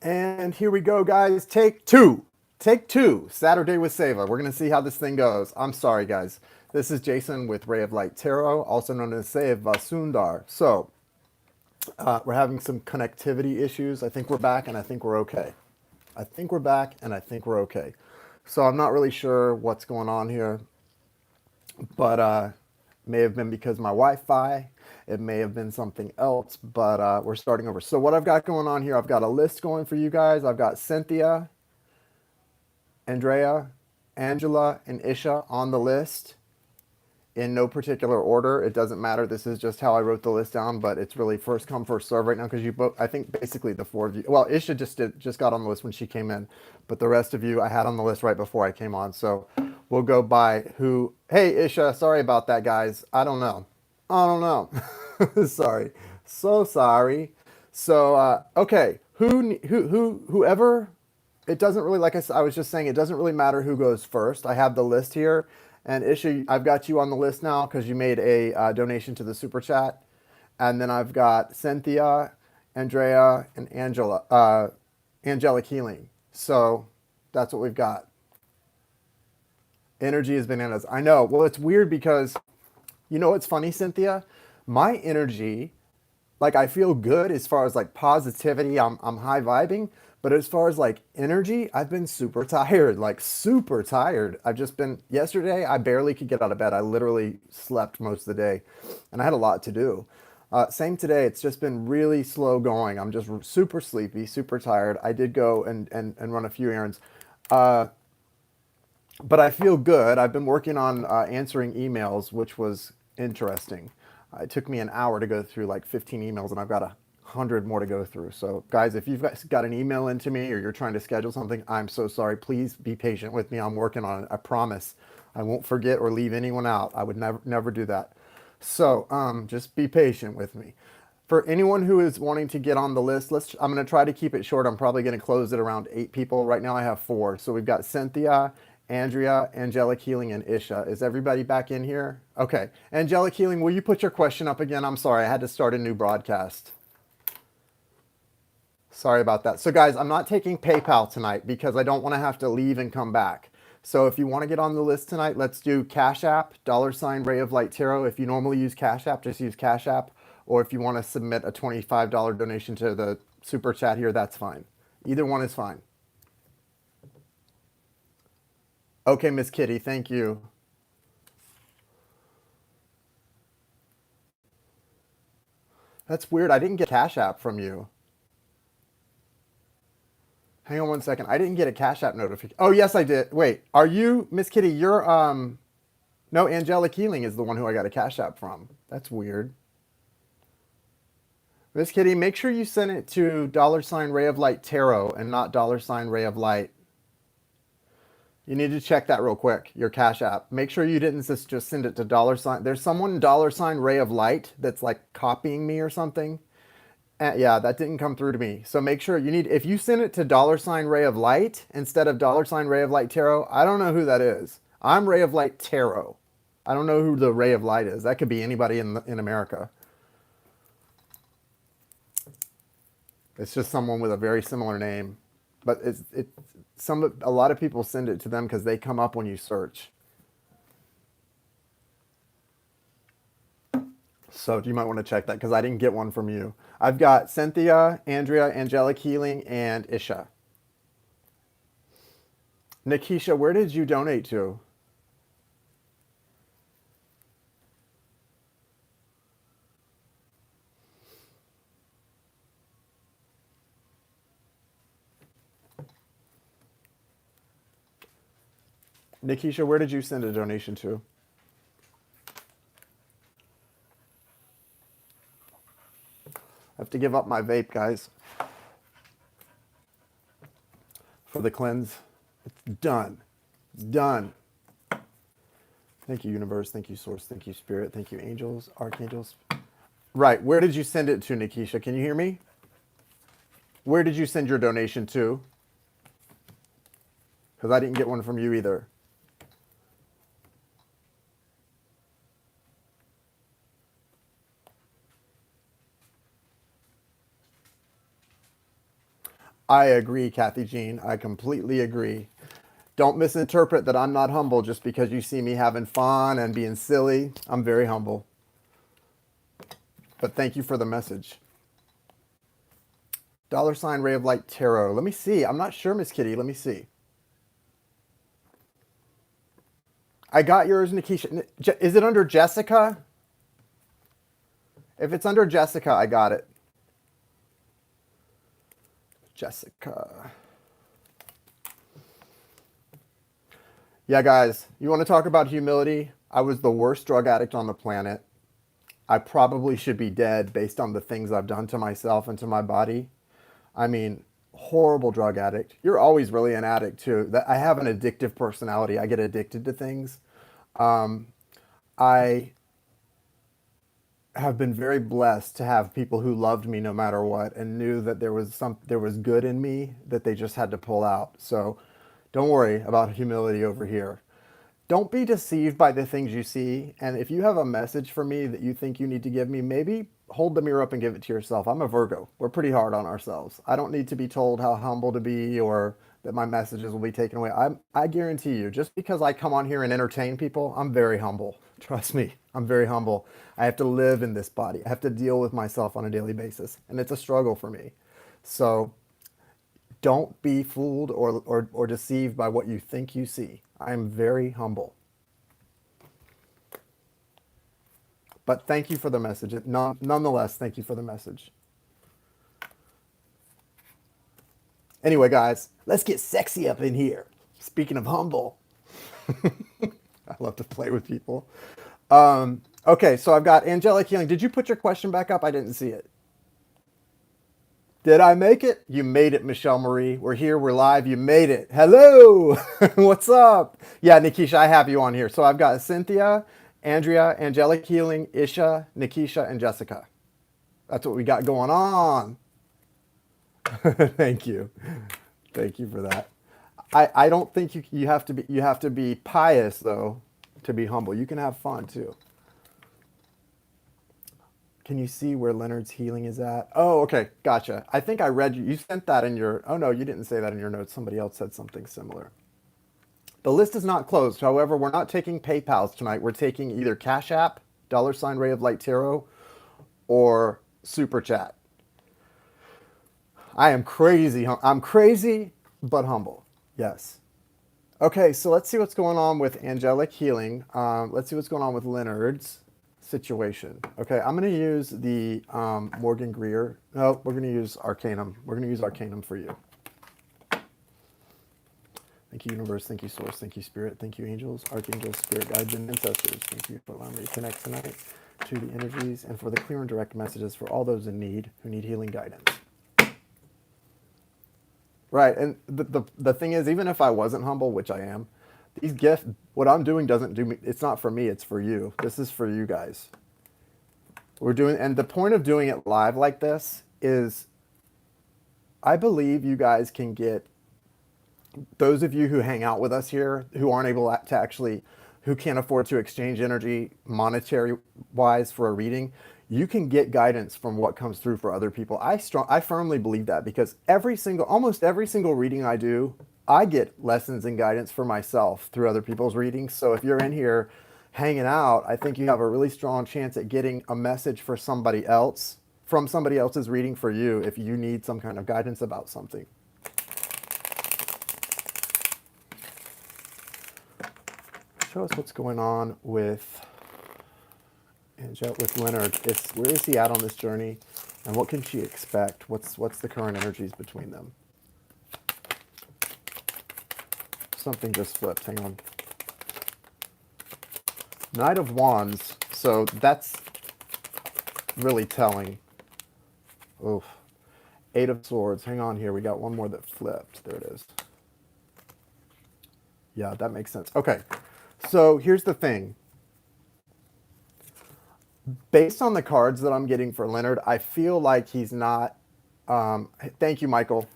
And here we go, guys. Take two. Take two. Saturday with Seva. We're going to see how this thing goes. I'm sorry, guys. This is Jason with Ray of Light Tarot, also known as Seva Sundar. So, we're having some connectivity issues. I think we're back and I think we're okay. I think we're back and I think we're okay. So, I'm not really sure what's going on here, but may have been because my Wi-Fi. It may have been something else, but we're starting over. So what I've got going on here, I've got a list going for you guys. I've got Cynthia, Andrea, Angela, and Assha on the list in no particular order. It doesn't matter. This is just how I wrote the list down, but it's really first come, first serve right now because you both, I think basically the four of you, well, Assha just got on the list when she came in, but the rest of you I had on the list right before I came on. So we'll go by who, hey, Assha, sorry about that, guys. I don't know. I don't know. Sorry. So sorry. So, okay. Whoever, it doesn't really, like I was just saying, it doesn't really matter who goes first. I have the list here. And Isha, I've got you on the list now because you made a donation to the super chat. And then I've got Cynthia, Andrea, and Angelic Healing. So that's what we've got. Energy is bananas. I know. Well, it's weird because, you know what's funny, Cynthia? My energy, like I feel good as far as like positivity. I'm high vibing. But as far as like energy, I've been super tired, like super tired. I've just been, yesterday, I barely could get out of bed. I literally slept most of the day and I had a lot to do. Same today, it's just been really slow going. I'm just super sleepy, super tired. I did go and run a few errands. But I feel good. I've been working on answering emails, which was interesting. It took me an hour to go through like 15 emails, and I've got 100 more to go through. So, guys, if you've got an email into me or you're trying to schedule something, I'm so sorry. Please be patient with me. I'm working on it. I promise. I won't forget or leave anyone out. I would never do that. So, just be patient with me. For anyone who is wanting to get on the list, I'm going to try to keep it short. I'm probably going to close it around 8 people. Right now I have 4. So we've got Cynthia, Andrea, Angelic Healing, and Assha. Is everybody back in here? Okay. Angelic Healing, will you put your question up again? I'm sorry. I had to start a new broadcast. Sorry about that. So guys, I'm not taking PayPal tonight because I don't want to have to leave and come back. So if you want to get on the list tonight, let's do Cash App, $Ray of Light Tarot. If you normally use Cash App, just use Cash App. Or if you want to submit a $25 donation to the super chat here, that's fine. Either one is fine. Okay, Miss Kitty, thank you. That's weird. I didn't get Cash App from you. Hang on one second. I didn't get a Cash App notification. Oh, yes, I did. Wait, are you, Miss Kitty, you're, no, Angelic Healing is the one who I got a Cash App from. That's weird. Miss Kitty, make sure you send it to $Ray of Light Tarot and not $Ray of Light. You need to check that real quick, your Cash App. Make sure you didn't just send it to There's someone Ray of Light that's like copying me or something. Yeah, that didn't come through to me. So make sure if you send it to Ray of Light instead of Ray of Light Tarot, I don't know who that is. I'm Ray of Light Tarot. I don't know who the Ray of Light is. That could be anybody in America. It's just someone with a very similar name. But a lot of people send it to them because they come up when you search. So you might want to check that because I didn't get one from you. I've got Cynthia, Andrea, Angelic Healing, and Assha. Nakisha, where did you donate to? Nakisha, where did you send a donation to? I have to give up my vape, guys. For the cleanse. It's done. It's done. Thank you, universe. Thank you, source. Thank you, spirit. Thank you, angels, archangels. Right. Where did you send it to, Nakisha? Can you hear me? Where did you send your donation to? Because I didn't get one from you either. I agree, Kathy Jean. I completely agree. Don't misinterpret that I'm not humble just because you see me having fun and being silly. I'm very humble. But thank you for the message. Dollar sign Ray of Light Tarot. Let me see. I'm not sure, Miss Kitty. Let me see. I got yours, Nakisha. Is it under Jessica? If it's under Jessica, I got it. Jessica. Yeah, guys, you want to talk about humility? I was the worst drug addict on the planet. I probably should be dead based on the things I've done to myself and to my body. I mean, horrible drug addict. You're always really an addict too. That I have an addictive personality. I get addicted to things. Um, I have been very blessed to have people who loved me no matter what and knew that there was good in me that they just had to pull out. So don't worry about humility over here. Don't be deceived by the things you see. And if you have a message for me that you think you need to give me, maybe hold the mirror up and give it to yourself. I'm a Virgo. We're pretty hard on ourselves. I don't need to be told how humble to be or that my messages will be taken away. I guarantee you, just because I come on here and entertain people, I'm very humble. Trust me, I'm very humble. I have to live in this body. I have to deal with myself on a daily basis. And it's a struggle for me. So don't be fooled or deceived by what you think you see. I'm very humble. But thank you for the message. Nonetheless, thank you for the message. Anyway, guys, let's get sexy up in here. Speaking of humble, I love to play with people. Okay, so I've got angelic healing. Did you put your question back up? I didn't see it. Did I make it? You made it, Michelle Marie. We're here. We're live. You made it. Hello. What's up? Yeah, Nakisha, I have you on here. So I've got Cynthia, Andrea, Angelic Healing, Isha, Nakisha, and Jessica. That's what we got going on. Thank you. Thank you for that. I don't think you have to be pious though to be humble. You can have fun too. Can you see where Leonard's healing is at? Oh, okay, gotcha. I think I read you. You sent that in your. Oh no, you didn't say that in your notes. Somebody else said something similar. The list is not closed. However, we're not taking PayPal's tonight. We're taking either Cash App, dollar sign Ray of Light Tarot, or Super Chat. I am crazy. I'm crazy, but humble. Yes. Okay, so let's see what's going on with angelic healing. Let's see what's going on with Leonard's situation. Okay, I'm going to use the Morgan Greer. No, we're going to use Arcanum. We're going to use Arcanum for you. Thank you, universe. Thank you, source. Thank you, spirit. Thank you, angels, archangels, spirit guides, and ancestors. Thank you for allowing me to connect tonight to the energies and for the clear and direct messages for all those in need who need healing guidance. Right, and the thing is, even if I wasn't humble, which I am, these gifts, what I'm doing doesn't do me. It's not for me. It's for you. This is for you guys. We're doing, and the point of doing it live like this is, I believe you guys can get those of you who hang out with us here who aren't able to actually, who can't afford to exchange energy monetary wise for a reading, you can get guidance from what comes through for other people. I firmly believe that because almost every single reading I do, I get lessons and guidance for myself through other people's readings. So if you're in here hanging out, I think you have a really strong chance at getting a message for somebody else from somebody else's reading for you if you need some kind of guidance about something. Show us what's going on with Leonard. Where is he at on this journey, and what can she expect? What's the current energies between them? Something just flipped. Hang on. Knight of Wands. So that's really telling. Oof. Eight of Swords. Hang on here. We got one more that flipped. There it is. Yeah, that makes sense. Okay. So here's the thing. Based on the cards that I'm getting for Leonard, I feel like he's not. Thank you, Michael.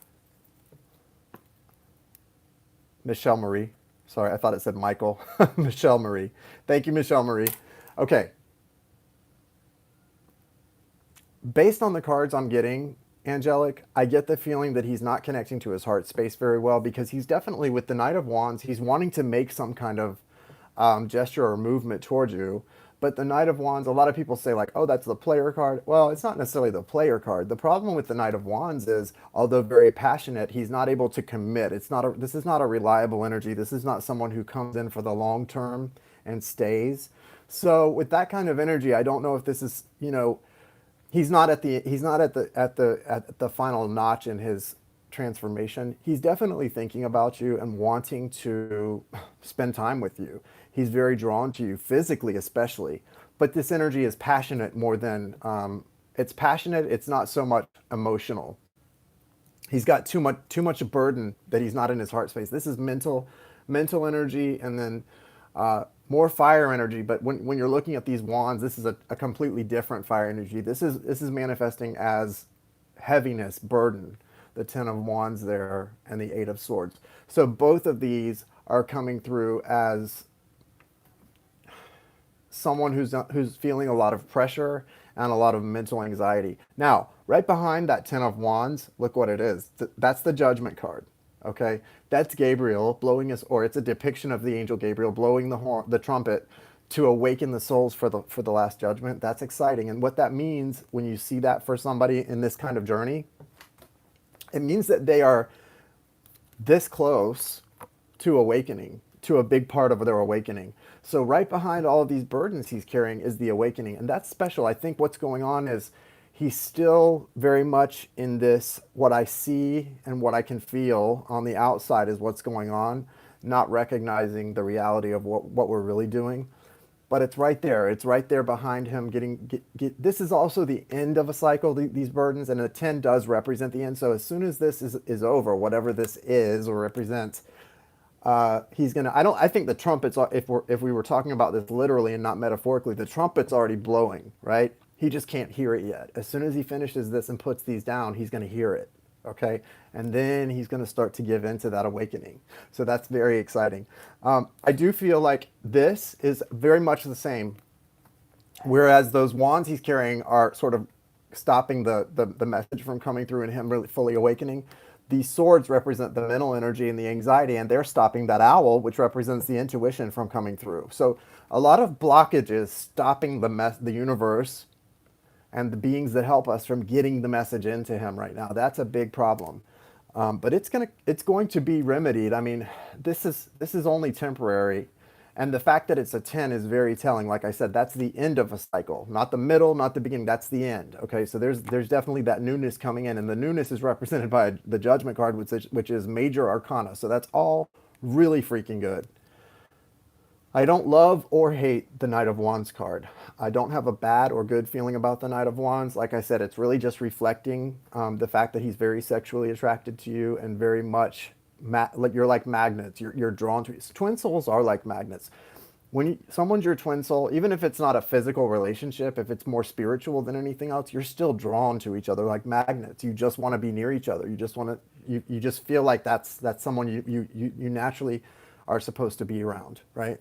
Michelle Marie. Sorry, I thought it said Michael. Michelle Marie. Thank you, Michelle Marie. Okay. Based on the cards I'm getting Angelic, I get the feeling that he's not connecting to his heart space very well, because he's definitely, with the Knight of Wands, he's wanting to make some kind of gesture or movement towards you. But the Knight of Wands, a lot of people say like, oh, that's the player card. Well, it's not necessarily the player card. The problem with the Knight of Wands is, although very passionate, he's not able to commit. This is not a reliable energy. This is not someone who comes in for the long term and stays. So with that kind of energy, I don't know if this is, he's not at the final notch in his transformation. He's definitely thinking about you and wanting to spend time with you. He's very drawn to you physically, especially. But this energy is passionate more than it's passionate. It's not so much emotional. He's got too much burden that he's not in his heart space. This is mental energy, and then more fire energy. But when you're looking at these wands, this is a completely different fire energy. This is manifesting as heaviness, burden, the Ten of Wands there, and the Eight of Swords. So both of these are coming through as someone who's feeling a lot of pressure and a lot of mental anxiety. Now, right behind that Ten of Wands, look what it is. That's the Judgment card. Okay, that's Gabriel blowing or it's a depiction of the angel Gabriel blowing the trumpet to awaken the souls for the last judgment. That's exciting. And what that means when you see that for somebody in this kind of journey, it means that they are this close to awakening, to a big part of their awakening. So right behind all of these burdens he's carrying is the awakening. And that's special. I think what's going on is he's still very much in this, what I see and what I can feel on the outside is what's going on, not recognizing the reality of what we're really doing. But it's right there. It's right there behind him. This is also the end of a cycle, these burdens, and a 10 does represent the end. So as soon as this is over, whatever this is or represents, he's gonna. I think the trumpets. If we were talking about this literally and not metaphorically, the trumpet's already blowing, right? He just can't hear it yet. As soon as he finishes this and puts these down, he's gonna hear it. Okay, and then he's going to start to give into that awakening. So that's very exciting. I do feel like this is very much the same, whereas those wands he's carrying are sort of stopping the message from coming through and him really fully awakening. These swords represent the mental energy and the anxiety, and they're stopping that owl, which represents the intuition, from coming through. So a lot of blockages stopping the universe and the beings that help us from getting the message into him right now. That's a big problem. But it's going to be remedied. I mean, this is only temporary. And the fact that it's a 10 is very telling. Like I said, that's the end of a cycle, not the middle, not the beginning. That's the end. Okay, so there's definitely that newness coming in, and the newness is represented by the Judgment card, which is major arcana. So that's all really freaking good. I don't love or hate the Knight of Wands card. I don't have a bad or good feeling about the Knight of Wands. Like I said, it's really just reflecting the fact that he's very sexually attracted to you and very much, you're like magnets. You're drawn to it. Twin souls are like magnets. When someone's your twin soul, even if it's not a physical relationship, if it's more spiritual than anything else, you're still drawn to each other like magnets. You just want to be near each other. You just want to, you just feel like that's someone you naturally are supposed to be around, right?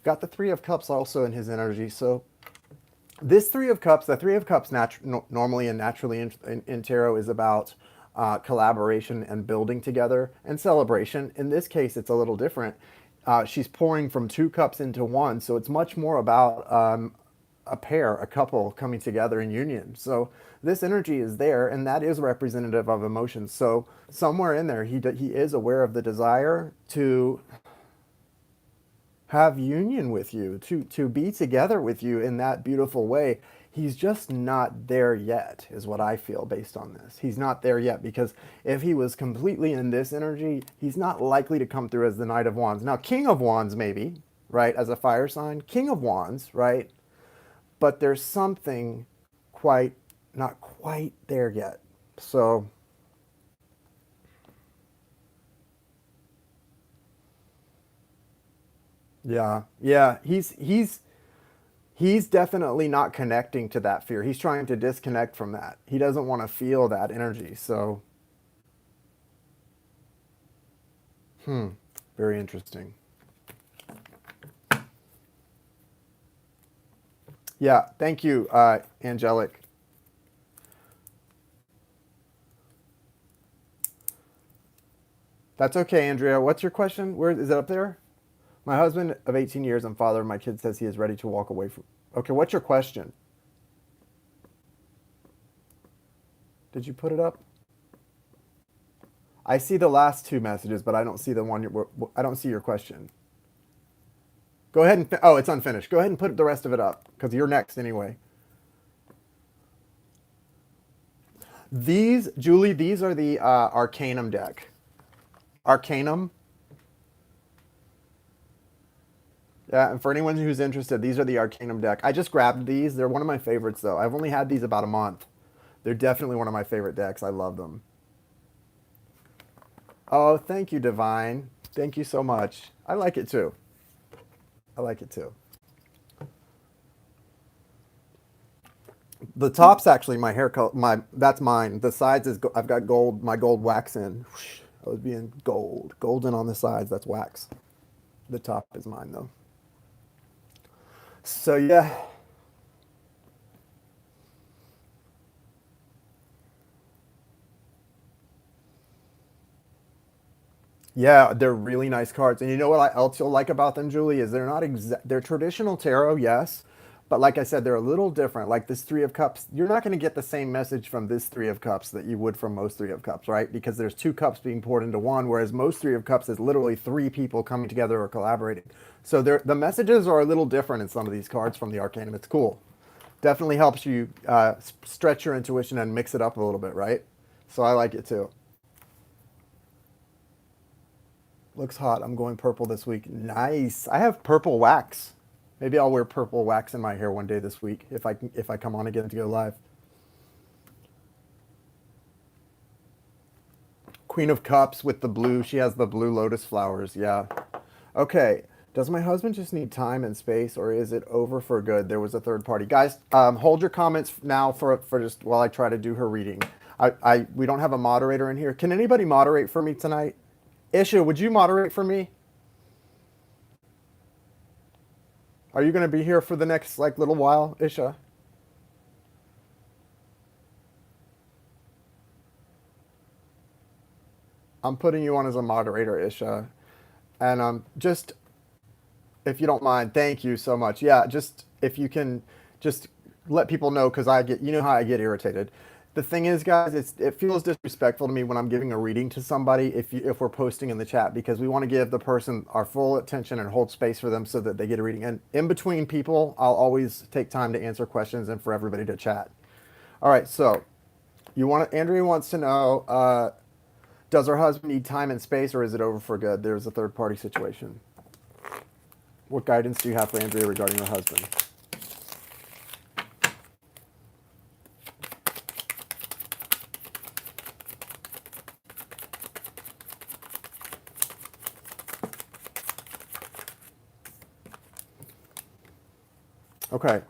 Got the Three of Cups also in his energy. So this Three of Cups, the Three of Cups normally and naturally in tarot is about collaboration and building together and celebration. In this case, it's a little different. She's pouring from 2 cups into 1. So it's much more about a pair, a couple coming together in union. So this energy is there, and that is representative of emotions. So somewhere in there, he is aware of the desire to have union with you, to be together with you in that beautiful way. He's just not there yet, is what I feel based on this. He's not there yet, because if he was completely in this energy, he's not likely to come through as the Knight of Wands. Now, King of Wands maybe, right, as a fire sign. King of Wands, right? But there's something not quite there yet. So yeah, he's definitely not connecting to that fear. He's trying to disconnect from that. He doesn't want to feel that energy. So, very interesting. Yeah, thank you, Angelic. That's okay, Andrea. What's your question? Where is it up there? My husband of 18 years and father of my kid says he is ready to walk away from. Okay, what's your question? Did you put it up? I see the last two messages, but I don't see the one. I don't see your question. Go ahead and. Oh, it's unfinished. Go ahead and put the rest of it up because you're next anyway. These, Julie, these are the Arcanum deck. Arcanum. Yeah, and for anyone who's interested, these are the Arcanum deck. I just grabbed these. They're one of my favorites, though. I've only had these about a month. They're definitely one of my favorite decks. I love them. Oh, thank you, Divine. Thank you so much. I like it too. I like it too. The top's actually my hair color. That's mine. The sides is I've got gold. My gold wax in. I was being gold. Golden on the sides. That's wax. The top is mine though. So yeah. Yeah, they're really nice cards. And you know what else you'll like about them, Julie, is they're not they're traditional tarot, yes, but like I said, they're a little different. Like this Three of Cups, you're not going to get the same message from this Three of Cups that you would from most Three of Cups, right? Because there's two cups being poured into one, whereas most Three of Cups is literally three people coming together or collaborating. So the messages are a little different in some of these cards from the Arcanum. It's cool. Definitely helps you stretch your intuition and mix it up a little bit, right? So I like it too. Looks hot. I'm going purple this week. Nice. I have purple wax. Maybe I'll wear purple wax in my hair one day this week if I come on again to go live. Queen of Cups with the blue. She has the blue lotus flowers. Yeah. Okay. Does my husband just need time and space, or is it over for good? There was a third party. Guys, hold your comments now for just while I try to do her reading. We don't have a moderator in here. Can anybody moderate for me tonight? Assha, would you moderate for me? Are you going to be here for the next like little while, Assha? I'm putting you on as a moderator, Assha. And just if you don't mind, thank you so much. Yeah, just if you can just let people know because I get, you know how I get irritated. The thing is, guys, it feels disrespectful to me when I'm giving a reading to somebody if we're posting in the chat because we want to give the person our full attention and hold space for them so that they get a reading. And in between people, I'll always take time to answer questions and for everybody to chat. All right, so Andrea wants to know, does her husband need time and space or is it over for good? There's a third party situation. What guidance do you have for Andrea regarding her husband? Okay.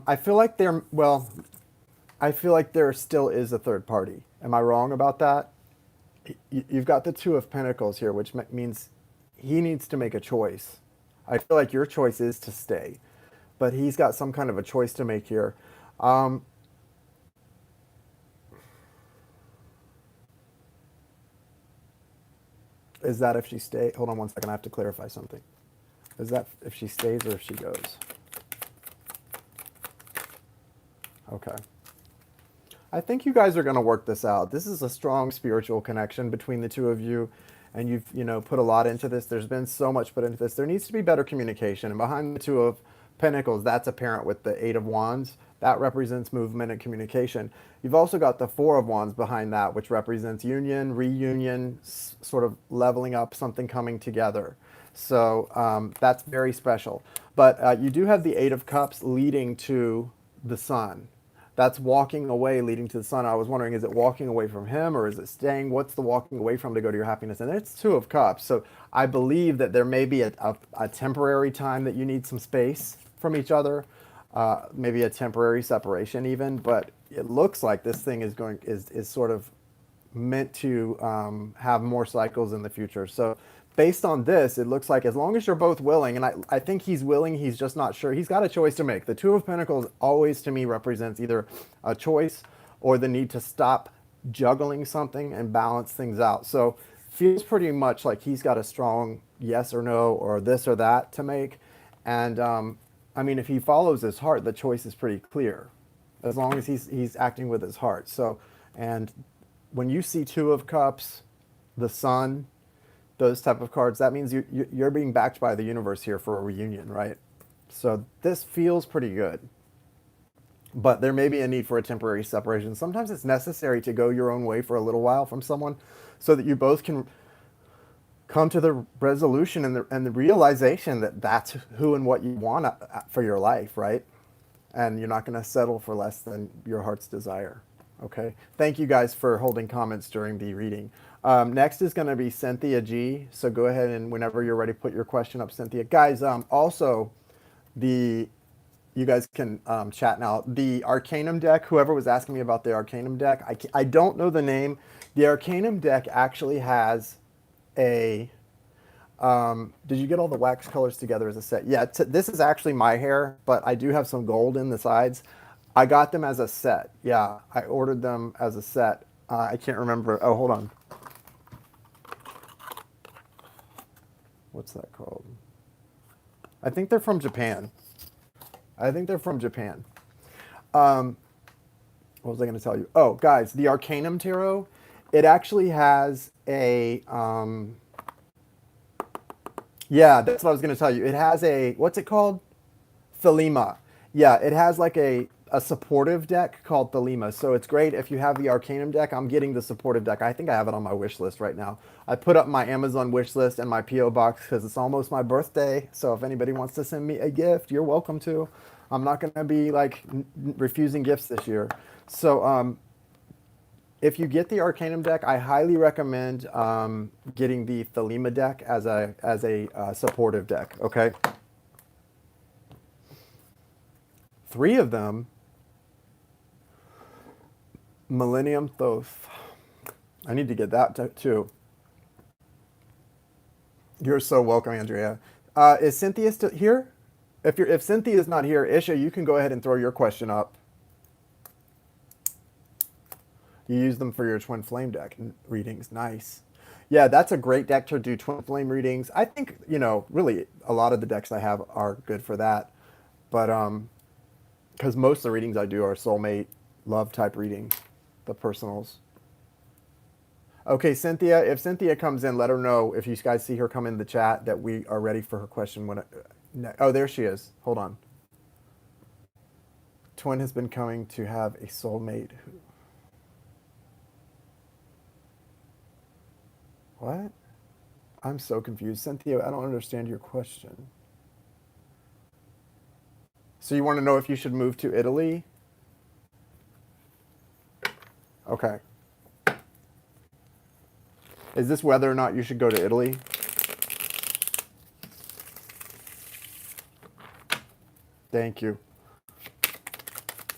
I feel like I feel like there still is a third party. Am I wrong about that? You've got the Two of Pentacles here, which means he needs to make a choice. I feel like your choice is to stay, but he's got some kind of a choice to make here. Um, is that if she stays? Hold on one second. I have to clarify something. Is that if she stays or if she goes? Okay. I think you guys are going to work this out. This is a strong spiritual connection between the two of you, and you've put a lot into this. There's been so much put into this. There needs to be better communication, and behind the Two of Pentacles, that's apparent with the Eight of Wands. That represents movement and communication. You've also got the Four of Wands behind that, which represents union, reunion, sort of leveling up, something coming together. So that's very special. But you do have the Eight of Cups leading to the Sun. That's walking away leading to the Sun. I was wondering, is it walking away from him or is it staying? What's the walking away from to go to your happiness? And it's Two of Cups. So I believe that there may be a temporary time that you need some space from each other, maybe a temporary separation even. But it looks like this thing is sort of meant to have more cycles in the future. So based on this, it looks like as long as you're both willing, and I think he's willing, he's just not sure. He's got a choice to make. The Two of Pentacles always, to me, represents either a choice or the need to stop juggling something and balance things out. So feels pretty much like he's got a strong yes or no or this or that to make. And I mean, if he follows his heart, the choice is pretty clear, as long as he's acting with his heart. So, and when you see Two of Cups, the Sun, those type of cards, that means you're being backed by the universe here for a reunion, right? So this feels pretty good. But there may be a need for a temporary separation. Sometimes it's necessary to go your own way for a little while from someone so that you both can come to the resolution and the realization that that's who and what you want for your life, right? And you're not going to settle for less than your heart's desire. Okay. Thank you guys for holding comments during the reading. Next is going to be Cynthia G. So go ahead and whenever you're ready, put your question up, Cynthia. Guys, also you guys can chat now. The Arcanum deck, whoever was asking me about the Arcanum deck, I don't know the name. The Arcanum deck actually has a, did you get all the wax colors together as a set? Yeah, this is actually my hair, but I do have some gold in the sides. I got them as a set. Yeah, I ordered them as a set. I can't remember. Oh, hold on. What's that called? I think they're from Japan. What was I going to tell you? Oh, guys, the Arcanum Tarot, it actually has a, yeah, that's what I was going to tell you. It has a, what's it called? Thelema. Yeah, it has like a supportive deck called Thelema. So it's great if you have the Arcanum deck. I'm getting the supportive deck. I think I have it on my wish list right now. I put up my Amazon wish list and my P.O. box because it's almost my birthday. So if anybody wants to send me a gift, you're welcome to. I'm not going to be like refusing gifts this year. So if you get the Arcanum deck, I highly recommend getting the Thelema deck as a supportive deck, okay? 3 of them, Millennium Thoth. I need to get that too. You're so welcome, Andrea. Is Cynthia still here? If Cynthia is not here, Isha, you can go ahead and throw your question up. You use them for your Twin Flame deck readings. Nice. Yeah, that's a great deck to do Twin Flame readings. I think, you know, really a lot of the decks I have are good for that. But because most of the readings I do are soulmate, love type readings, the personals. Okay, Cynthia, if Cynthia comes in, let her know if you guys see her come in the chat that we are ready for her question. Oh, there she is. Hold on. Twin has been coming to have a soulmate. What? I'm so confused. Cynthia, I don't understand your question. So you want to know if you should move to Italy? Okay. Is this whether or not you should go to Italy? Thank you.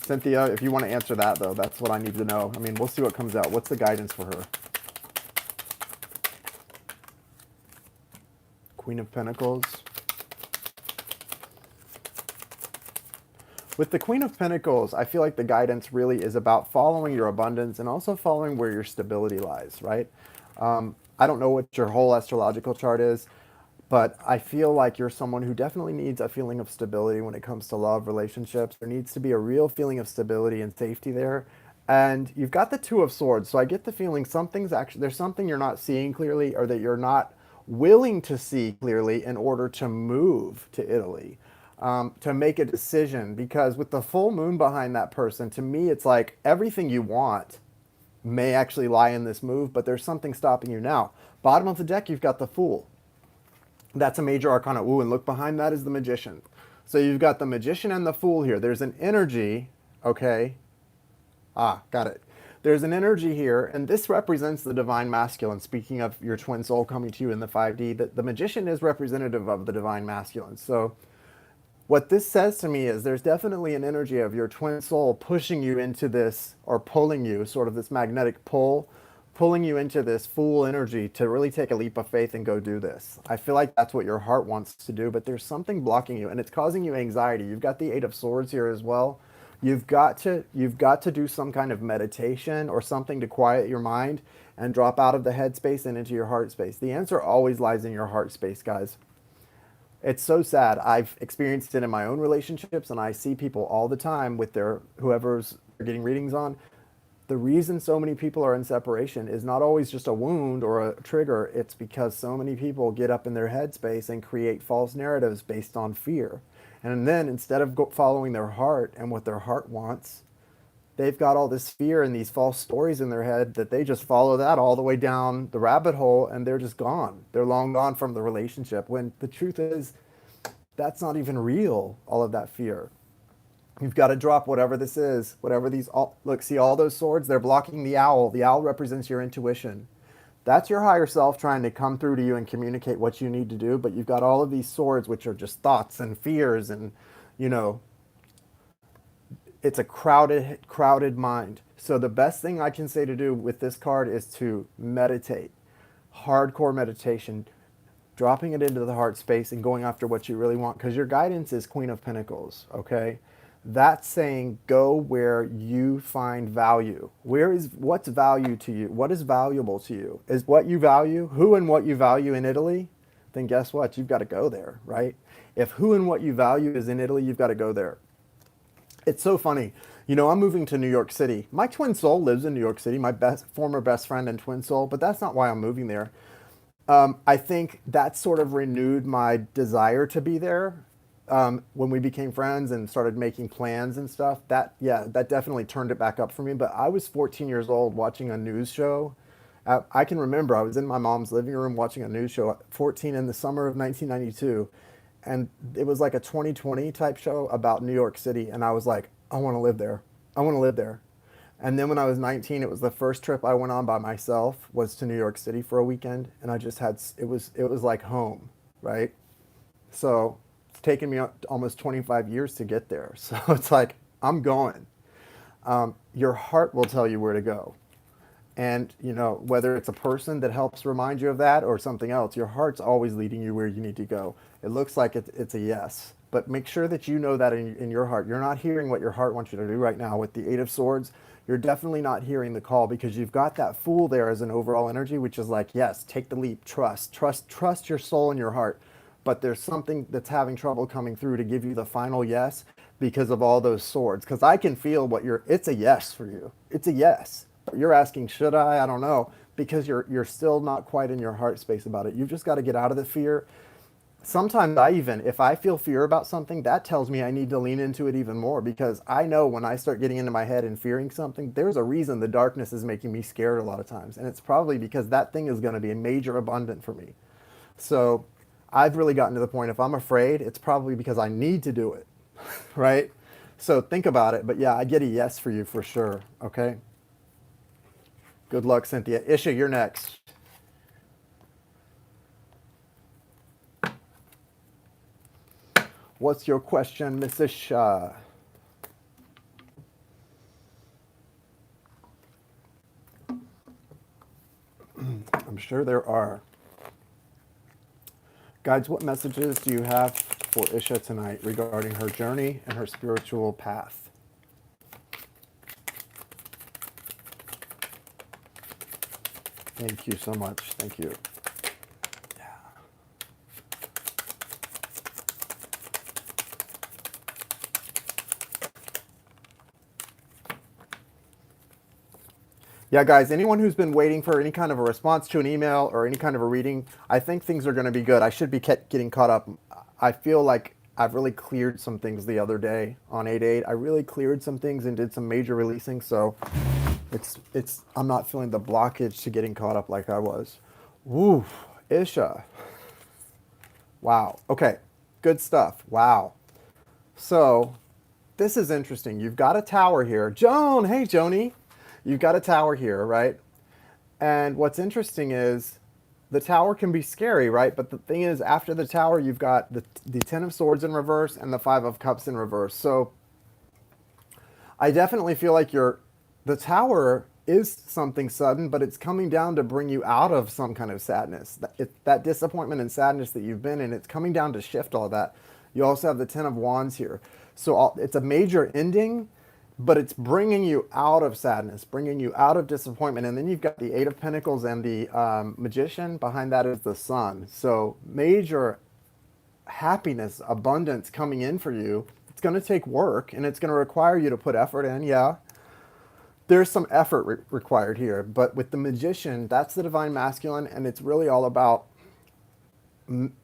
Cynthia, if you want to answer that, though, that's what I need to know. I mean, we'll see what comes out. What's the guidance for her? Queen of Pentacles. With the Queen of Pentacles, I feel like the guidance really is about following your abundance and also following where your stability lies, right? I don't know what your whole astrological chart is, but I feel like you're someone who definitely needs a feeling of stability when it comes to love, relationships. There needs to be a real feeling of stability and safety there. And you've got the Two of Swords, so I get the feeling there's something you're not seeing clearly or that you're not willing to see clearly in order to move to Italy. To make a decision, because with the full moon behind that person, to me, it's like everything you want may actually lie in this move, but there's something stopping you now. Bottom of the deck, you've got the Fool. That's a major arcana. Ooh, and look behind that is the Magician. So you've got the Magician and the Fool here. There's an energy, okay? Got it. There's an energy here, and this represents the Divine Masculine. Speaking of your twin soul coming to you in the 5D, the Magician is representative of the Divine Masculine. So what this says to me is there's definitely an energy of your twin soul pushing you into this, or pulling you, sort of this magnetic pull, pulling you into this Fool energy to really take a leap of faith and go do this. I feel like that's what your heart wants to do, but there's something blocking you, and it's causing you anxiety. You've got the Eight of Swords here as well. You've got to do some kind of meditation or something to quiet your mind and drop out of the head space and into your heart space. The answer always lies in your heart space, guys. It's so sad. I've experienced it in my own relationships, and I see people all the time with their whoever's they're getting readings on. The reason so many people are in separation is not always just a wound or a trigger. It's because so many people get up in their headspace and create false narratives based on fear. And then instead of following their heart and what their heart wants, they've got all this fear and these false stories in their head that they just follow that all the way down the rabbit hole, and they're just gone. They're long gone from the relationship, when the truth is that's not even real, all of that fear. You've got to drop whatever this is, whatever these all look, see all those swords, they're blocking the owl. The owl represents your intuition. That's your higher self trying to come through to you and communicate what you need to do, but you've got all of these swords which are just thoughts and fears and you know, it's a crowded mind. So the best thing I can say to do with this card is to meditate. Hardcore meditation, dropping it into the heart space and going after what you really want, because your guidance is Queen of Pentacles, okay? That's saying go where you find value. What's value to you? What is valuable to you? Is what you value, who and what you value in Italy? Then guess what? You've got to go there, right? If who and what you value is in Italy, you've got to go there. It's so funny. You know, I'm moving to New York City. My twin soul lives in New York City, my former best friend and twin soul, but that's not why I'm moving there. I think that sort of renewed my desire to be there when we became friends and started making plans and stuff. That definitely turned it back up for me. But I was 14 years old watching a news show. I can remember I was in my mom's living room watching a news show at 14 in the summer of 1992. And it was like a 2020 type show about New York City. And I was like, I want to live there. I want to live there. And then when I was 19, it was the first trip I went on by myself, was to New York City for a weekend. And I just had, it was like home, right? So it's taken me almost 25 years to get there. So it's like, I'm going. Your heart will tell you where to go. And, you know, whether it's a person that helps remind you of that or something else, your heart's always leading you where you need to go. It looks like it's a yes, but make sure that you know that in your heart. You're not hearing what your heart wants you to do right now with the Eight of Swords. You're definitely not hearing the call, because you've got that Fool there as an overall energy, which is like, yes, take the leap, trust your soul and your heart. But there's something that's having trouble coming through to give you the final yes because of all those swords. Because I can feel it's a yes for you. It's a yes. You're asking, should I? I don't know, because you're still not quite in your heart space about it. You've just got to get out of the fear. Sometimes if I feel fear about something, that tells me I need to lean into it even more, because I know when I start getting into my head and fearing something, there's a reason the darkness is making me scared a lot of times. And it's probably because that thing is going to be a major abundant for me. So I've really gotten to the point, if I'm afraid, it's probably because I need to do it, right? So think about it. But yeah, I get a yes for you for sure, okay? Good luck, Cynthia. Assha, you're next. What's your question, Miss Assha? I'm sure there are. Guides, what messages do you have for Assha tonight regarding her journey and her spiritual path? Thank you so much. Thank you. Yeah, guys, anyone who's been waiting for any kind of a response to an email or any kind of a reading, I think things are going to be good. I should be getting caught up. I feel like I've really cleared some things the other day on 8/8. I really cleared some things and did some major releasing, so I'm not feeling the blockage to getting caught up like I was. Woo, Assha. Wow. Okay, good stuff. Wow. So this is interesting. You've got a tower here. Joan, hey, Joni. You've got a tower here, right? And what's interesting is the tower can be scary, right? But the thing is, after the tower, you've got the Ten of Swords in reverse and the Five of Cups in reverse. So I definitely feel like the tower is something sudden, but it's coming down to bring you out of some kind of sadness. That disappointment and sadness that you've been in, it's coming down to shift all that. You also have the Ten of Wands here. So it's a major ending, but it's bringing you out of sadness, bringing you out of disappointment. And then you've got the Eight of Pentacles and the Magician. Behind that is the Sun. So major happiness, abundance coming in for you. It's going to take work and it's going to require you to put effort in. Yeah, there's some effort required here. But with the Magician, that's the Divine Masculine. And it's really all about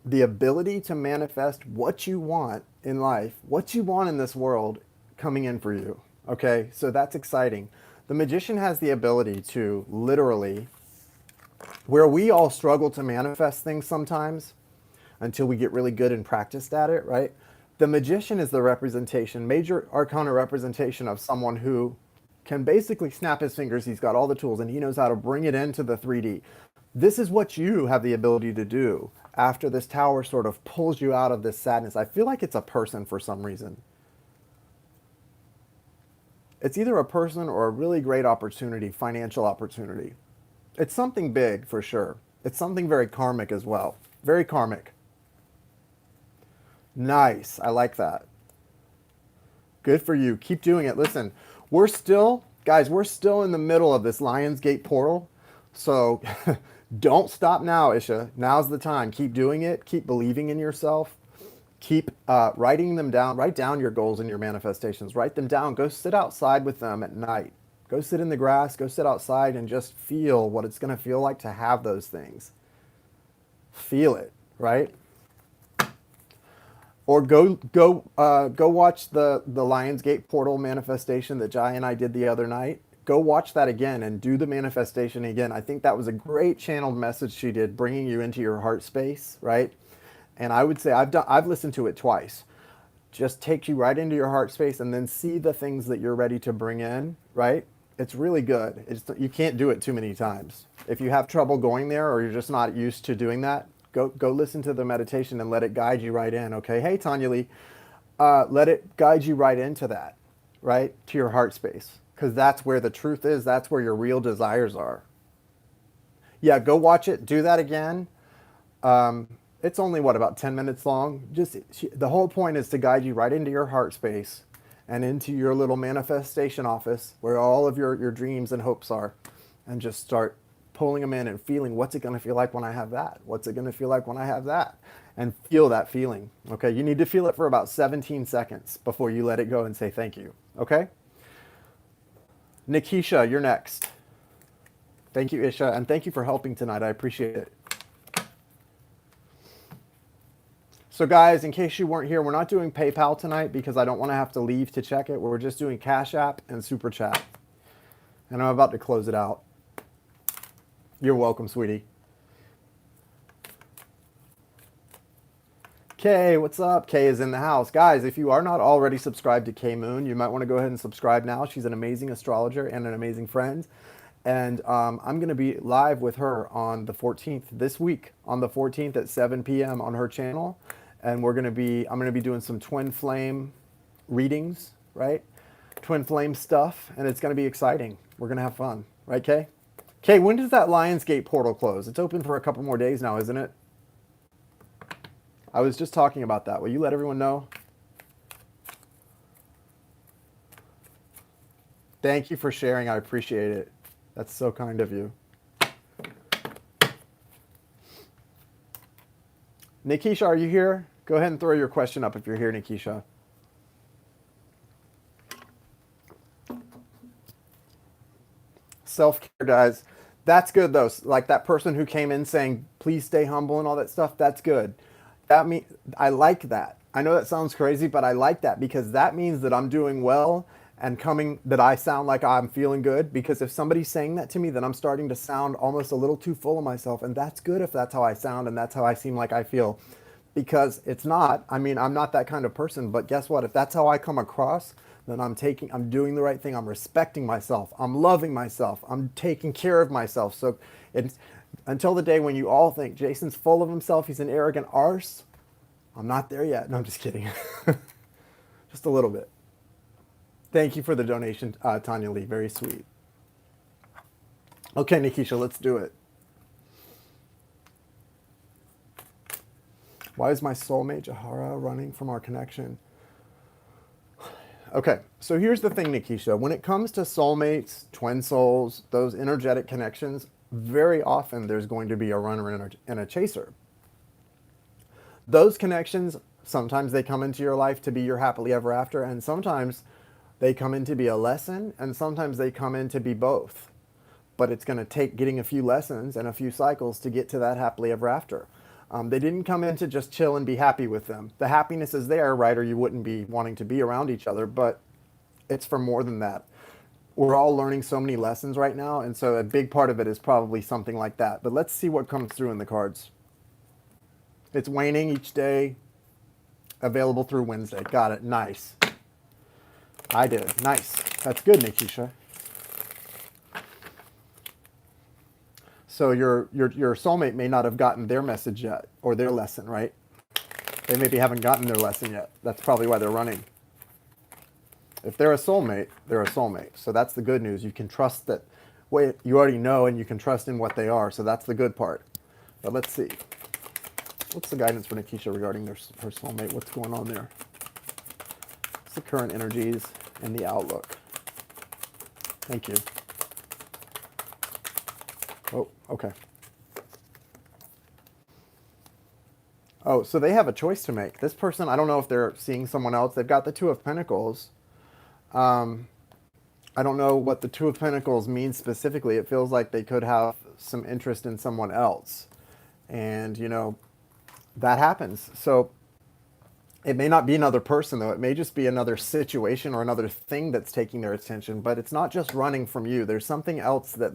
the ability to manifest what you want in life, what you want in this world coming in for you. Okay, so that's exciting. The Magician has the ability to literally, where we all struggle to manifest things sometimes until we get really good and practiced at it, right? The Magician is the representation, major arcana representation of someone who can basically snap his fingers. He's got all the tools and he knows how to bring it into the 3D. This is what you have the ability to do after this tower sort of pulls you out of this sadness. I feel like it's a person for some reason. It's either a person or a really great opportunity, financial opportunity. It's something big for sure. It's something very karmic as well. Very karmic. Nice. I like that. Good for you. Keep doing it. Listen, we're still, guys, we're still in the middle of this Lionsgate portal. So don't stop now, Assha. Now's the time. Keep doing it. Keep believing in yourself. Keep writing them down. Write down your goals and your manifestations. Write them down. Go sit outside with them at night. Go sit in the grass. Go sit outside and just feel what it's going to feel like to have those things. Feel it, right? Or go watch the Lionsgate portal manifestation that Jai and I did the other night. Go watch that again and do the manifestation again. I think that was a great channeled message she did, bringing you into your heart space, right? And I would say I've listened to it twice. Just takes you right into your heart space and then see the things that you're ready to bring in, right? It's really good. You can't do it too many times. If you have trouble going there or you're just not used to doing that, go listen to the meditation and let it guide you right in, okay? Hey, Tanya Lee, let it guide you right into that, right? To your heart space, because that's where the truth is. That's where your real desires are. Yeah, go watch it. Do that again. It's only, what, about 10 minutes long? The whole point is to guide you right into your heart space and into your little manifestation office where all of your dreams and hopes are, and just start pulling them in and feeling, what's it going to feel like when I have that? What's it going to feel like when I have that? And feel that feeling, okay? You need to feel it for about 17 seconds before you let it go and say thank you, okay? Nakisha, you're next. Thank you, Assha, and thank you for helping tonight. I appreciate it. So guys, in case you weren't here, we're not doing PayPal tonight because I don't want to have to leave to check it. We're just doing Cash App and Super Chat. And I'm about to close it out. You're welcome, sweetie. Kay, what's up? Kay is in the house. Guys, if you are not already subscribed to Kay Moon, you might want to go ahead and subscribe now. She's an amazing astrologer and an amazing friend. And I'm going to be live with her on the 14th, this week, on the 14th at 7 p.m. on her channel. And I'm going to be doing some twin flame readings, right? Twin flame stuff. And it's going to be exciting. We're going to have fun. Right, Kay? Kay, when does that Lionsgate portal close? It's open for a couple more days now, isn't it? I was just talking about that. Will you let everyone know? Thank you for sharing. I appreciate it. That's so kind of you. Nakisha, are you here? Go ahead and throw your question up if you're here, Nakisha. Self-care, guys. That's good, though. Like that person who came in saying, please stay humble and all that stuff, that's good. I like that. I know that sounds crazy, but I like that because that means that I'm doing well and that I sound like I'm feeling good. Because if somebody's saying that to me, then I'm starting to sound almost a little too full of myself. And that's good if that's how I sound and that's how I seem like I feel. Because it's not. I mean, I'm not that kind of person. But guess what? If that's how I come across, then I'm doing the right thing. I'm respecting myself. I'm loving myself. I'm taking care of myself. So it's until the day when you all think Jason's full of himself, he's an arrogant arse. I'm not there yet. No, I'm just kidding. Just a little bit. Thank you for the donation, Tanya Lee. Very sweet. Okay, Nakisha, let's do it. Why is my soulmate Jahara running from our connection? Okay, so here's the thing, Nakisha. When it comes to soulmates, twin souls, those energetic connections, very often there's going to be a runner and a chaser. Those connections, sometimes they come into your life to be your happily ever after, and sometimes they come in to be a lesson, and sometimes they come in to be both. But it's going to take getting a few lessons and a few cycles to get to that happily ever after. They didn't come in to just chill and be happy with them. The happiness is there, right, or you wouldn't be wanting to be around each other, but it's for more than that. We're all learning so many lessons right now, and so a big part of it is probably something like that. But let's see what comes through in the cards. It's waning each day, available through Wednesday. Got it. Nice. I did. Nice. That's good, Nakisha. So your soulmate may not have gotten their message yet, or their lesson, right? They maybe haven't gotten their lesson yet. That's probably why they're running. If they're a soulmate, they're a soulmate. So that's the good news. You can trust that. Wait, you already know, and you can trust in what they are. So that's the good part. But let's see. What's the guidance for Nakisha regarding her soulmate? What's going on there? What's the current energies and the outlook? Thank you. Oh, okay. Oh, so they have a choice to make. This person, I don't know if they're seeing someone else. They've got the Two of Pentacles. I don't know what the Two of Pentacles means specifically. It feels like they could have some interest in someone else. And, you know, that happens. So it may not be another person, though. It may just be another situation or another thing that's taking their attention. But it's not just running from you. There's something else that,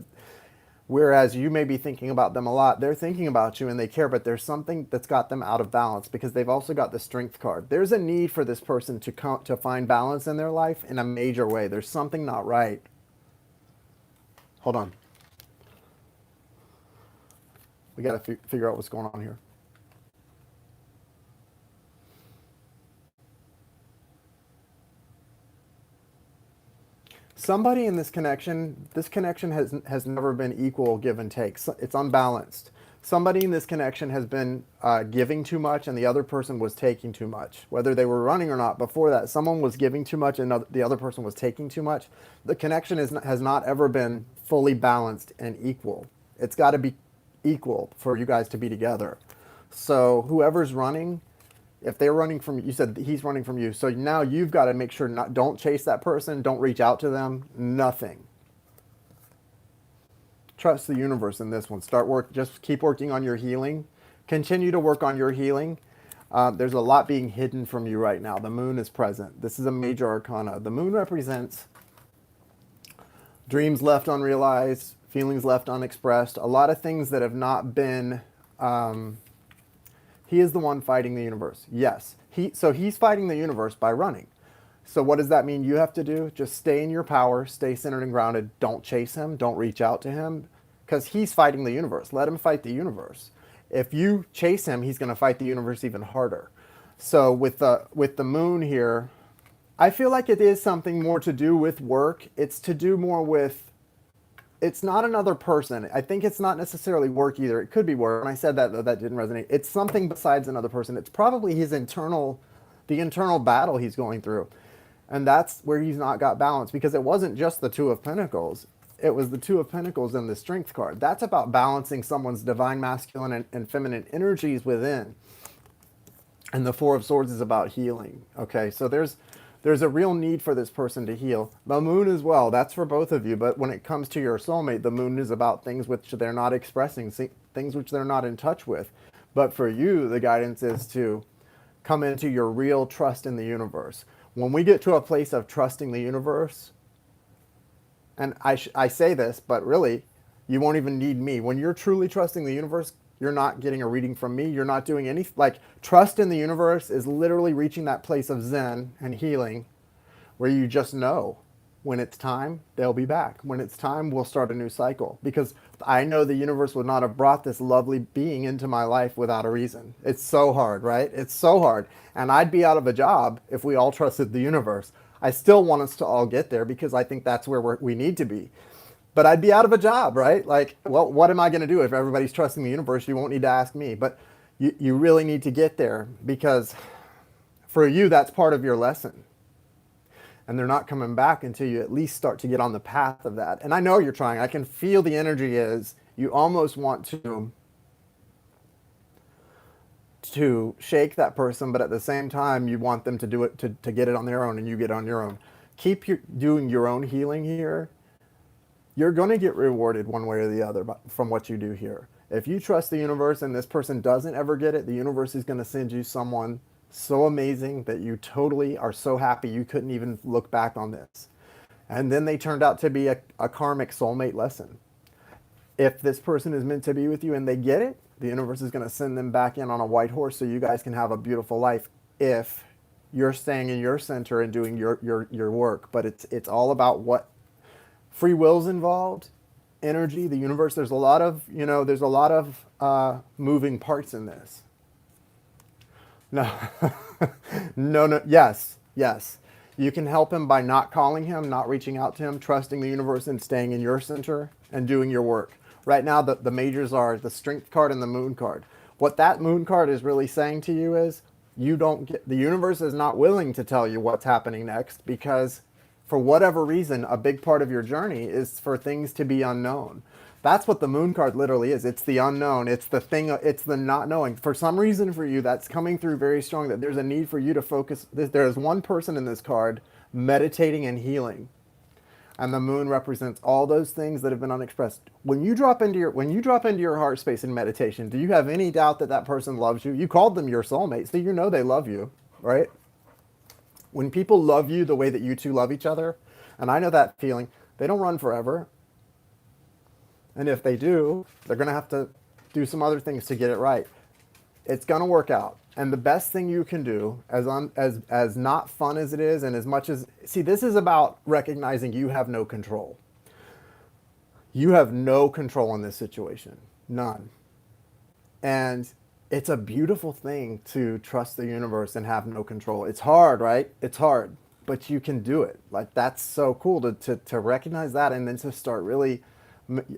whereas you may be thinking about them a lot, they're thinking about you and they care, but there's something that's got them out of balance because they've also got the Strength card. There's a need for this person to find balance in their life in a major way. There's something not right. Hold on. We got to figure out what's going on here. Somebody in this connection has never been equal give and take. It's unbalanced. Somebody in this connection has been giving too much and the other person was taking too much. Whether they were running or not, before that, someone was giving too much and the other person was taking too much. The connection has not ever been fully balanced and equal. It's got to be equal for you guys to be together. So whoever's running, if they're running from you, said he's running from you. So now you've got to make sure don't chase that person. Don't reach out to them. Nothing. Trust the universe in this one. Just keep working on your healing. Continue to work on your healing. There's a lot being hidden from you right now. The moon is present. This is a major arcana. The moon represents dreams left unrealized, feelings left unexpressed, a lot of things that have not been... He is the one fighting the universe. Yes. So he's fighting the universe by running. So what does that mean you have to do? Just stay in your power, stay centered and grounded. Don't chase him. Don't reach out to him because he's fighting the universe. Let him fight the universe. If you chase him, he's going to fight the universe even harder. So with the moon here, I feel like it is something more to do with work. It's to do more with... It's not another person. I think it's not necessarily work either. It could be work. When I said that, though, that didn't resonate. It's something besides another person. It's probably the internal battle he's going through. And that's where he's not got balance because it wasn't just the Two of Pentacles. It was the Two of Pentacles and the Strength card. That's about balancing someone's divine masculine and feminine energies within. And the Four of Swords is about healing. Okay, so there's a real need for this person to heal. The moon as well, that's for both of you. But when it comes to your soulmate, the moon is about things which they're not expressing, things which they're not in touch with. But for you, the guidance is to come into your real trust in the universe. When we get to a place of trusting the universe, and I say this, but really, you won't even need me. When you're truly trusting the universe, you're not getting a reading from me. You're not doing anything. Like, trust in the universe is literally reaching that place of zen and healing where you just know when it's time, they'll be back. When it's time, we'll start a new cycle. Because I know the universe would not have brought this lovely being into my life without a reason. It's so hard, right? It's so hard. And I'd be out of a job if we all trusted the universe. I still want us to all get there because I think that's where we need to be. But I'd be out of a job, right? Like, well, what am I going to do if everybody's trusting the universe? You won't need to ask me. But you really need to get there because for you, that's part of your lesson. And they're not coming back until you at least start to get on the path of that. And I know you're trying. I can feel the energy is you almost want to shake that person, but at the same time, you want them to do it to get it on their own, and you get on your own. Keep doing your own healing here. You're going to get rewarded one way or the other from what you do here. If you trust the universe and this person doesn't ever get it, the universe is going to send you someone so amazing that you totally are so happy you couldn't even look back on this. And then they turned out to be a karmic soulmate lesson. If this person is meant to be with you and they get it, the universe is going to send them back in on a white horse so you guys can have a beautiful life if you're staying in your center and doing your work. But it's all about what free will's involved, energy, the universe. There's a lot of, moving parts in this. No, no, yes, yes. You can help him by not calling him, not reaching out to him, trusting the universe and staying in your center and doing your work. Right now, the majors are the strength card and the moon card. What that moon card is really saying to you is the universe is not willing to tell you what's happening next because for whatever reason, a big part of your journey is for things to be unknown. That's what the moon card literally is. It's the unknown. It's the thing. It's the not knowing. For some reason for you, that's coming through very strong that there's a need for you to focus. There is one person in this card meditating and healing. And the moon represents all those things that have been unexpressed. When you drop into your heart space in meditation, do you have any doubt that that person loves you? You called them your soulmate, so you know they love you, right? When people love you the way that you two love each other, and I know that feeling, they don't run forever. And if they do, they're going to have to do some other things to get it right. It's going to work out. And the best thing you can do, as not fun as it is, and as much as, see, this is about recognizing you have no control. You have no control in this situation. None. And it's a beautiful thing to trust the universe and have no control. It's hard, right? It's hard, but you can do it. Like, that's so cool to recognize that and then to start really,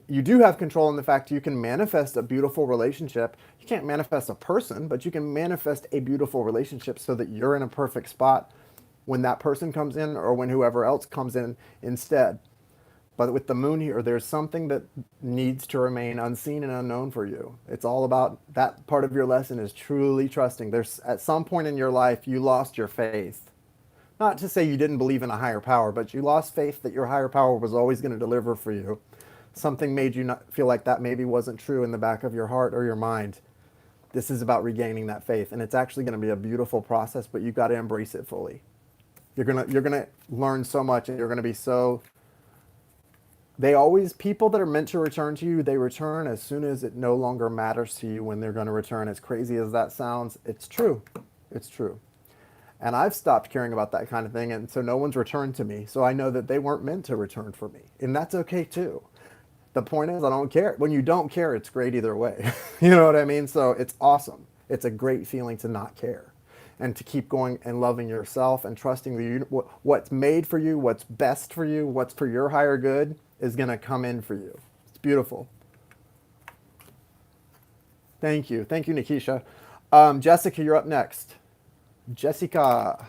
you do have control in the fact you can manifest a beautiful relationship. You can't manifest a person, but you can manifest a beautiful relationship so that you're in a perfect spot when that person comes in or when whoever else comes in instead. But with the moon here, there's something that needs to remain unseen and unknown for you. It's all about that part of your lesson is truly trusting. There's at some point in your life, you lost your faith. Not to say you didn't believe in a higher power, but you lost faith that your higher power was always going to deliver for you. Something made you not feel like that maybe wasn't true in the back of your heart or your mind. This is about regaining that faith. And it's actually going to be a beautiful process, but you've got to embrace it fully. You're gonna learn so much and you're going to be so... people that are meant to return to you, they return as soon as it no longer matters to you when they're going to return. As crazy as that sounds, it's true. It's true. And I've stopped caring about that kind of thing, and so no one's returned to me. So I know that they weren't meant to return for me. And that's okay too. The point is, I don't care. When you don't care, it's great either way. You know what I mean? So it's awesome. It's a great feeling to not care and to keep going and loving yourself and trusting what's made for you, what's best for you, what's for your higher good is going to come in for you. It's beautiful. Thank you. Thank you, Nakisha. Jessica, you're up next. Jessica.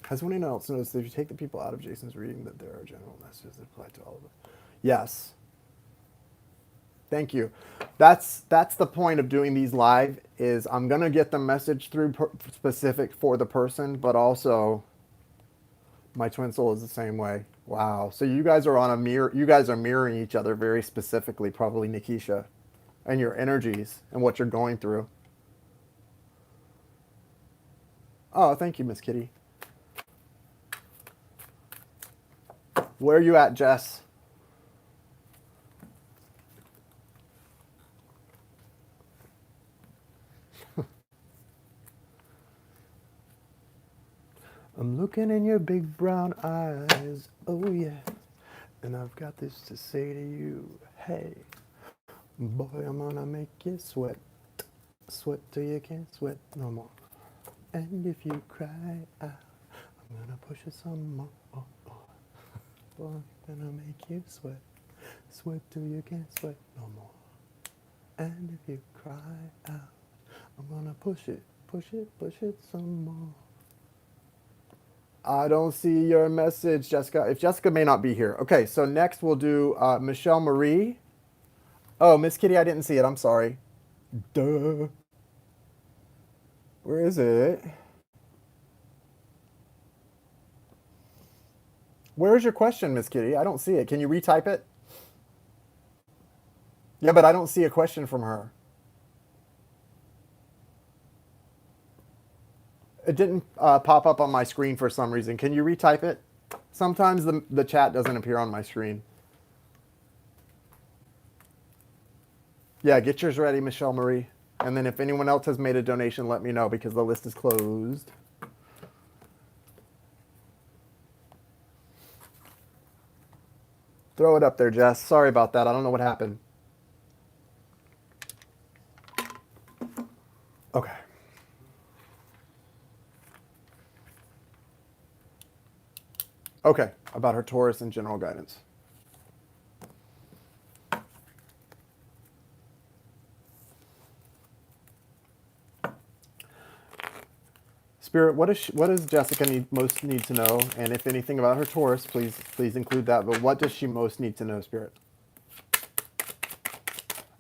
Has anyone else noticed that if you take the people out of Jason's reading that there are general messages that apply to all of them? Yes. Thank you. That's the point of doing these live is I'm going to get the message through specific for the person, but also my twin soul is the same way. Wow. So you guys are on a mirror. You guys are mirroring each other very specifically, probably Nakisha, and your energies and what you're going through. Oh, thank you, Miss Kitty. Where are you at, Jess? I'm looking in your big brown eyes, oh yeah, and I've got this to say to you, hey, boy, I'm gonna make you sweat, sweat till you can't sweat no more, and if you cry out, I'm gonna push you some more. boy, gonna make you sweat. Sweat till you can't sweat no more. And if you cry out, I'm gonna push it, push it, push it some more. I don't see your message, Jessica. If Jessica may not be here. Okay, so next we'll do Michelle Marie. Oh, Miss Kitty, I didn't see it. I'm sorry. Duh. Where is it? Where's your question, Miss Kitty? I don't see it. Can you retype it? Yeah, but I don't see a question from her. It didn't pop up on my screen for some reason. Can you retype it? Sometimes the chat doesn't appear on my screen. Yeah, get yours ready, Michelle Marie. And then if anyone else has made a donation, let me know because the list is closed. Throw it up there, Jess. Sorry about that. I don't know what happened. Okay. Okay, about her Taurus and general guidance. Spirit, what does Jessica most need to know? And if anything about her Taurus, please include that. But what does she most need to know, Spirit?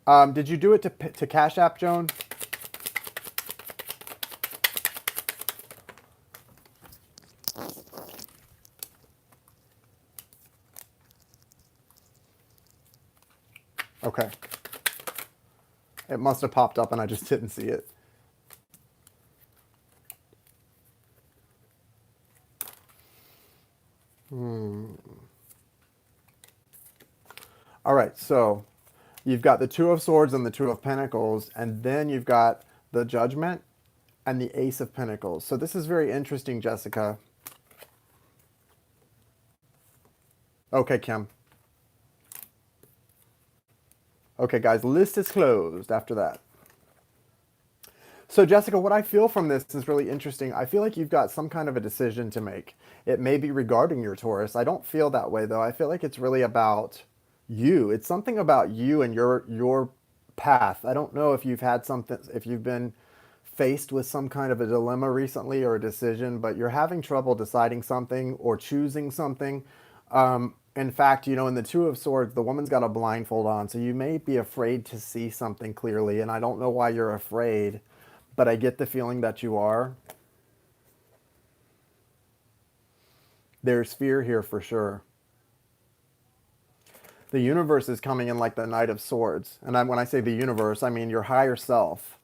Did you do it to Cash App, Joan? Okay. It must have popped up and I just didn't see it. All right, so you've got the Two of Swords and the Two of Pentacles, and then you've got the Judgment and the Ace of Pentacles. So this is very interesting, Jessica. Okay, Kim. Okay, guys, list is closed after that. So, Jessica, what I feel from this is really interesting. I feel like you've got some kind of a decision to make. It may be regarding your Taurus. I don't feel that way, though. I feel like it's really about you. It's something about you and your path. I don't know if you've had something, if you've been faced with some kind of a dilemma recently or a decision, but you're having trouble deciding something or choosing something. In fact, in the Two of Swords, the woman's got a blindfold on, so you may be afraid to see something clearly, and I don't know why you're afraid, but I get the feeling that you are. There's fear here for sure. The universe is coming in like the Knight of Swords, and when I say the universe, I mean your higher self.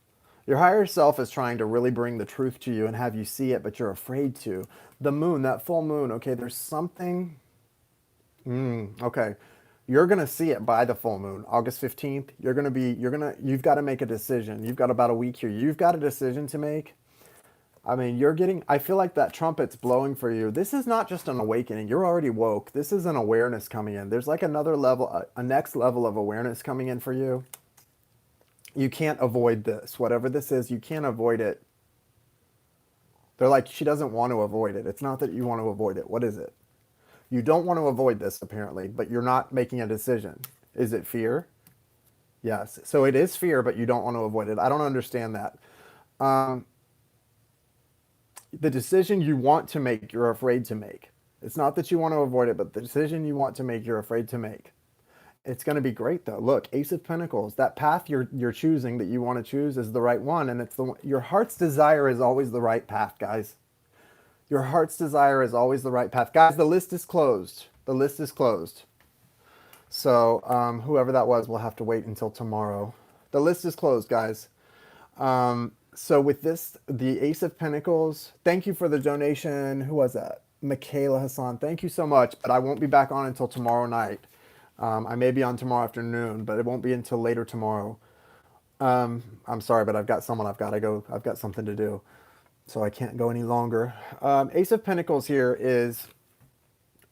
Your higher self is trying to really bring the truth to you and have you see it, but you're afraid to. The moon, that full moon, okay, there's something... okay. You're going to see it by the full moon, August 15th. You've got to make a decision. You've got about a week here. You've got a decision to make. I mean, I feel like that trumpet's blowing for you. This is not just an awakening. You're already woke. This is an awareness coming in. There's like another level, a next level of awareness coming in for you. You can't avoid this. Whatever this is, you can't avoid it. They're like, she doesn't want to avoid it. It's not that you want to avoid it. What is it? You don't want to avoid this, apparently, but you're not making a decision. Is it fear? Yes. So it is fear, but you don't want to avoid it. I don't understand that. The decision you want to make, you're afraid to make. It's not that you want to avoid it, but the decision you want to make, you're afraid to make. It's going to be great, though. Look, Ace of Pentacles. That path you're choosing that you want to choose is the right one, and it's your heart's desire is always the right path, guys. Your heart's desire is always the right path. Guys, the list is closed. The list is closed. So whoever that was will have to wait until tomorrow. The list is closed, guys. So with this, the Ace of Pentacles, thank you for the donation. Who was that? Michaela Hassan. Thank you so much, but I won't be back on until tomorrow night. I may be on tomorrow afternoon, but it won't be until later tomorrow. I'm sorry, but I've got to go. I've got something to do. So I can't go any longer. Ace of Pentacles here is,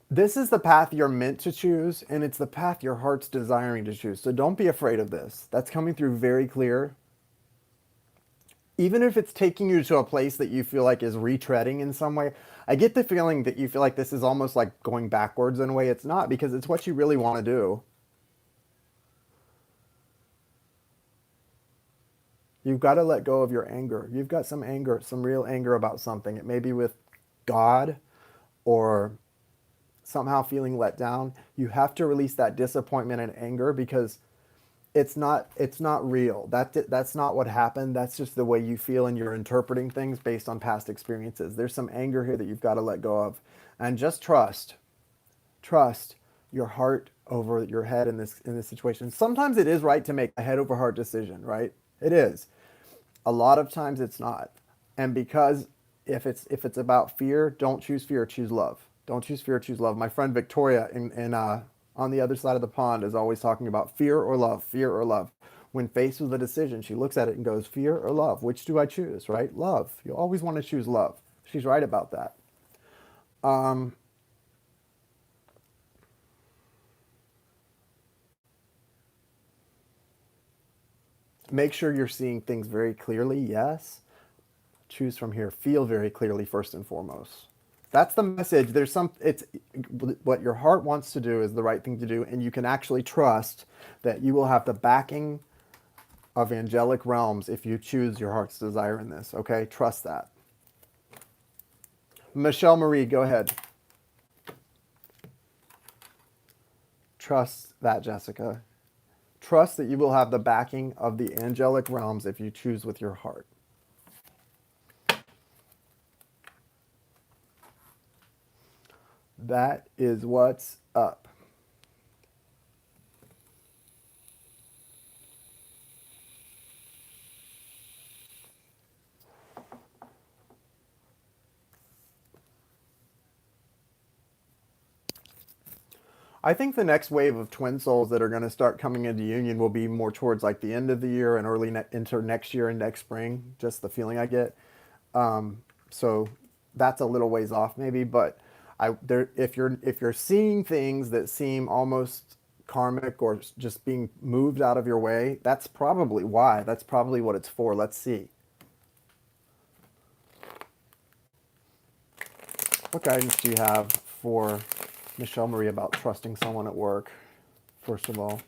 this is the path you're meant to choose, and it's the path your heart's desiring to choose. So don't be afraid of this. That's coming through very clear. even if it's taking you to a place that you feel like is retreading in some way, I get the feeling that you feel like this is almost like going backwards in a way. It's not, because it's what you really want to do. You've got to let go of your anger. You've got some anger, some real anger about something. It may be with God, or somehow feeling let down. You have to release that disappointment and anger, because it's not real. That's not what happened. That's just the way you feel, and you're interpreting things based on past experiences. There's some anger here that you've got to let go of, and just trust your heart over your head in this situation. Sometimes it is right to make a head over heart decision, right? It is. A lot of times it's not. And because if it's about fear, don't choose fear, choose love. Don't choose fear, choose love. My friend Victoria in on the other side of the pond is always talking about fear or love, fear or love. When faced with a decision, she looks at it and goes, fear or love? Which do I choose, right? Love. You always want to choose love. She's right about that. Um, Make sure you're seeing things very clearly, yes. Choose from here. Feel very clearly first and foremost. That's the message. It's what your heart wants to do is the right thing to do, and you can actually trust that you will have the backing of angelic realms if you choose your heart's desire in this. Okay, trust that. Michelle Marie, go ahead. Trust that, Jessica. Trust that you will have the backing of the angelic realms if you choose with your heart. That is what's up. I think the next wave of twin souls that are going to start coming into union will be more towards like the end of the year and early into next year and next spring. Just the feeling I get. So that's a little ways off maybe, but if you're seeing things that seem almost karmic or just being moved out of your way, that's probably why. That's probably what it's for. Let's see. What guidance do you have for Michelle Marie about trusting someone at work, first of all?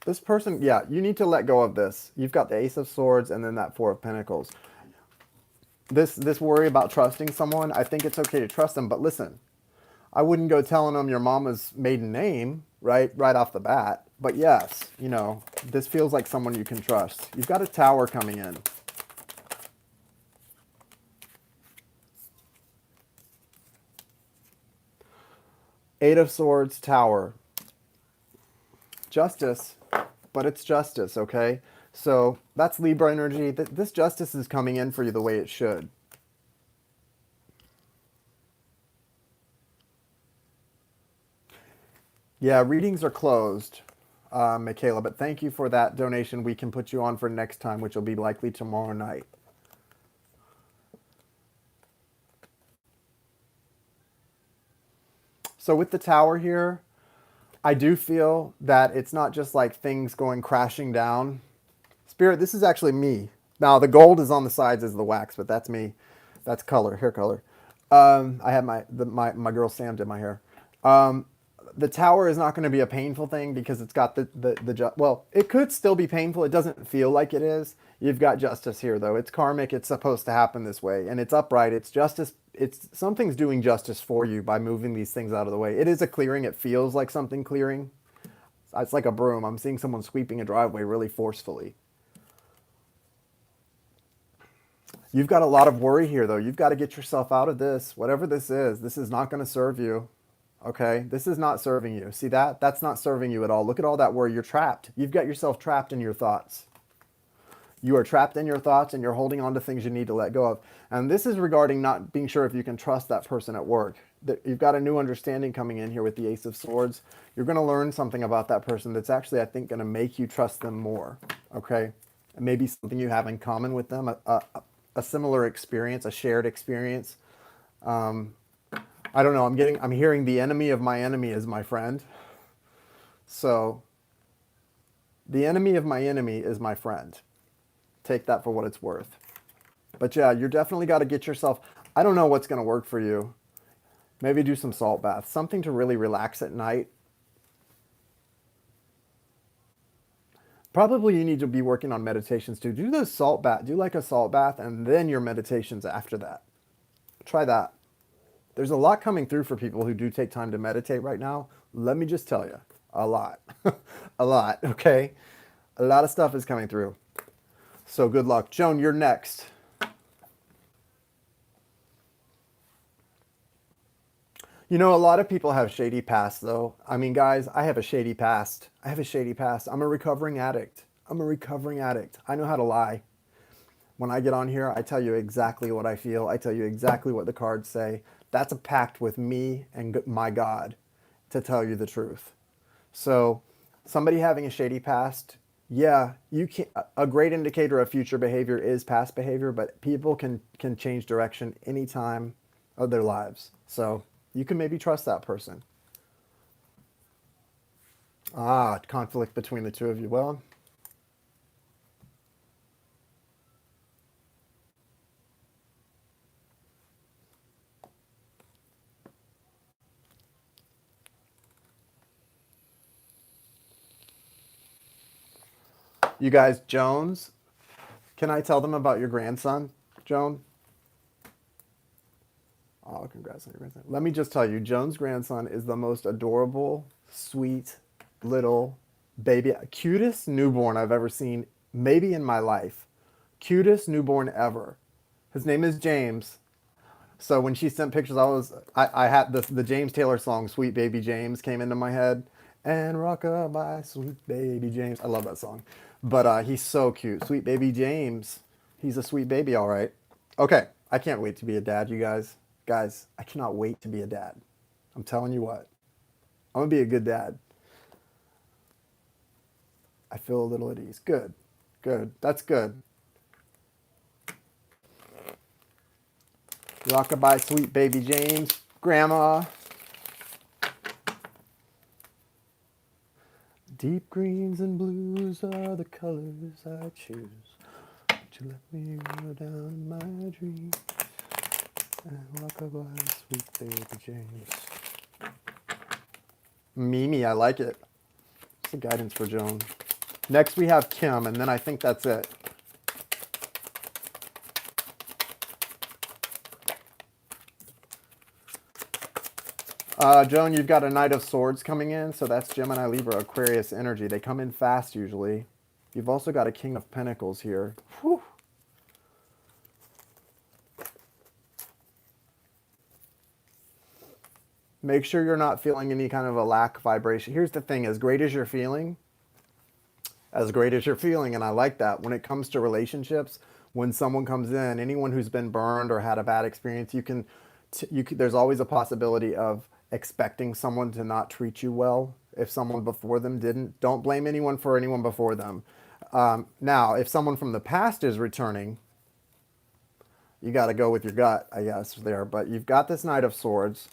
This person, yeah, you need to let go of this. You've got the Ace of Swords and then that Four of Pentacles. This worry about trusting someone, I think it's okay to trust them, but listen, I wouldn't go telling them your mama's maiden name, right off the bat. But yes, this feels like someone you can trust. You've got a Tower coming in. Eight of Swords, Tower. Justice, but it's justice, okay? So that's Libra energy. This justice is coming in for you the way it should. Yeah, readings are closed, Michaela, but thank you for that donation. We can put you on for next time, which will be likely tomorrow night. So with the Tower here, I do feel that it's not just like things going crashing down. Spirit, this is actually me. Now, the gold is on the sides as the wax, but that's me. That's color, hair color. I had my girl Sam did my hair. The Tower is not going to be a painful thing because it's got well, it could still be painful. It doesn't feel like it is. You've got justice here, though. It's karmic. It's supposed to happen this way, and it's upright. It's justice. It's something's doing justice for you by moving these things out of the way. It is a clearing. It feels like something clearing. It's like a broom. I'm seeing someone sweeping a driveway really forcefully. You've got a lot of worry here, though. You've got to get yourself out of this. Whatever this is not going to serve you. Okay? This is not serving you. See that? That's not serving you at all. Look at all that worry. You're trapped. You've got yourself trapped in your thoughts. You are trapped in your thoughts and you're holding on to things you need to let go of. And this is regarding not being sure if you can trust that person at work. You've got a new understanding coming in here with the Ace of Swords. You're going to learn something about that person that's actually, I think, going to make you trust them more. Okay? And maybe something you have in common with them, a similar experience, a shared experience. I don't know. I'm hearing the enemy of my enemy is my friend. So The enemy of my enemy is my friend. Take that for what it's worth. But yeah, you're definitely got to get yourself. I don't know what's going to work for you. Maybe do some salt baths, something to really relax at night. Probably you need to be working on meditations too. Do the salt bath, do like a salt bath, and then your meditations after that. Try that. There's a lot coming through for people who do take time to meditate right now. Let me just tell you, a lot. A lot, okay? A lot of stuff is coming through. So good luck. Joan, you're next. You know, a lot of people have shady pasts, though. I mean, guys, I have a shady past. I have a shady past. I'm a recovering addict. I'm a recovering addict. I know how to lie. When I get on here, I tell you exactly what I feel. I tell you exactly what the cards say. That's a pact with me and my God to tell you the truth. So, somebody having a shady past, yeah, you can. A great indicator of future behavior is past behavior, but people can change direction anytime of their lives. So, you can maybe trust that person. Ah, conflict between the two of you. Well, you guys, Jones, can I tell them about your grandson, Joan? Oh, congrats on your grandson. Let me just tell you, Joan's grandson is the most adorable, sweet little baby, cutest newborn I've ever seen, maybe in my life. Cutest newborn ever. His name is James. So when she sent pictures, I had the James Taylor song "Sweet Baby James" came into my head, and "Rockabye, Sweet Baby James." I love that song, but he's so cute, Sweet Baby James. He's a sweet baby, all right. Okay, I can't wait to be a dad, you guys. Guys, I cannot wait to be a dad. I'm telling you what, I'm gonna be a good dad. I feel a little at ease. Good, good. That's good. Rockabye, Sweet Baby James, Grandma. Deep greens and blues are the colors I choose. Won't you let me roll down my dreams and rockabye, sweet baby James. Mimi, I like it. It's a guidance for Joan. Next we have Kim, and then I think that's it. Joan, you've got a Knight of Swords coming in, so that's Gemini, Libra, Aquarius energy. They come in fast usually. You've also got a King of Pentacles here. Whew. Make sure you're not feeling any kind of a lack vibration. Here's the thing, as great as you're feeling, and I like that. When it comes to relationships, when someone comes in, anyone who's been burned or had a bad experience, there's always a possibility of expecting someone to not treat you well if someone before them didn't. Don't blame anyone for anyone before them. Now, if someone from the past is returning, you got to go with your gut, I guess, there. But you've got this Knight of Swords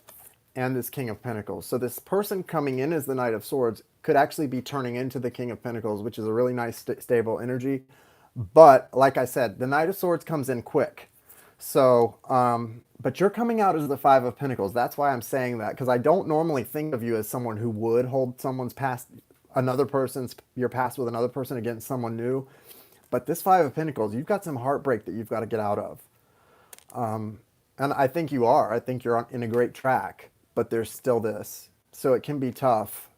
and this King of Pentacles. So this person coming in as the Knight of Swords could actually be turning into the King of Pentacles, which is a really nice, stable energy. But like I said, the Knight of Swords comes in quick. So, but you're coming out as the Five of Pentacles. That's why I'm saying that, because I don't normally think of you as someone who would hold someone's past, your past with another person against someone new. But this Five of Pentacles, you've got some heartbreak that you've got to get out of. And I think you are. I think you're in a great track, but there's still this. So it can be tough.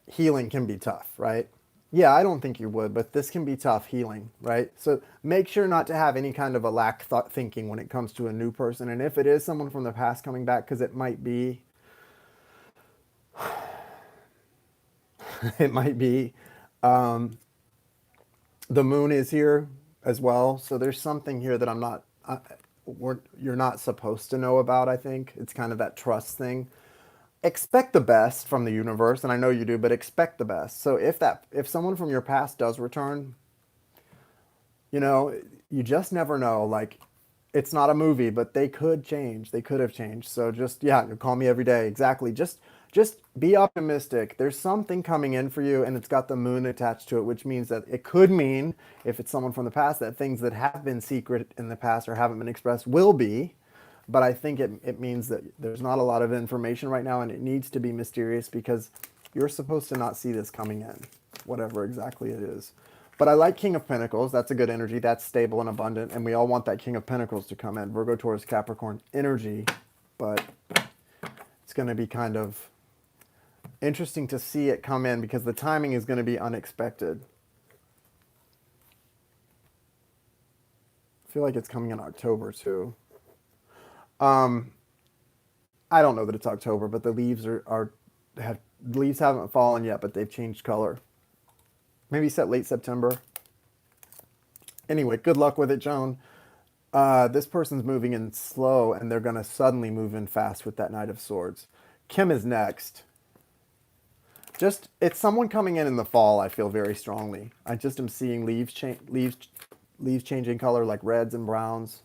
Healing can be tough, right? Yeah, I don't think you would, but this can be tough healing, right? So make sure not to have any kind of a lack thought thinking when it comes to a new person. And if it is someone from the past coming back, because it might be, it might be, the moon is here as well. So there's something here that you're not supposed to know about, I think. It's kind of that trust thing. Expect the best from the universe, and I know you do, but expect the best. So if someone from your past does return, you just never know. Like, it's not a movie, but they could change. They could have changed. So just, yeah, you call me every day. Exactly. Just Just be optimistic. There's something coming in for you, and it's got the moon attached to it, which means that it could mean, if it's someone from the past, that things that have been secret in the past or haven't been expressed will be. But I think it means that there's not a lot of information right now, and it needs to be mysterious because you're supposed to not see this coming in, whatever exactly it is. But I like King of Pentacles. That's a good energy. That's stable and abundant, and we all want that King of Pentacles to come in. Virgo, Taurus, Capricorn energy, but it's going to be kind of interesting to see it come in because the timing is going to be unexpected. I feel like it's coming in October too. I don't know that it's October, but the leaves leaves haven't fallen yet, but they've changed color. Maybe set late September. Anyway, good luck with it, Joan. This person's moving in slow, and they're going to suddenly move in fast with that Knight of Swords. Kim is next. It's someone coming in the fall, I feel very strongly. I just am seeing leaves changing color like reds and browns.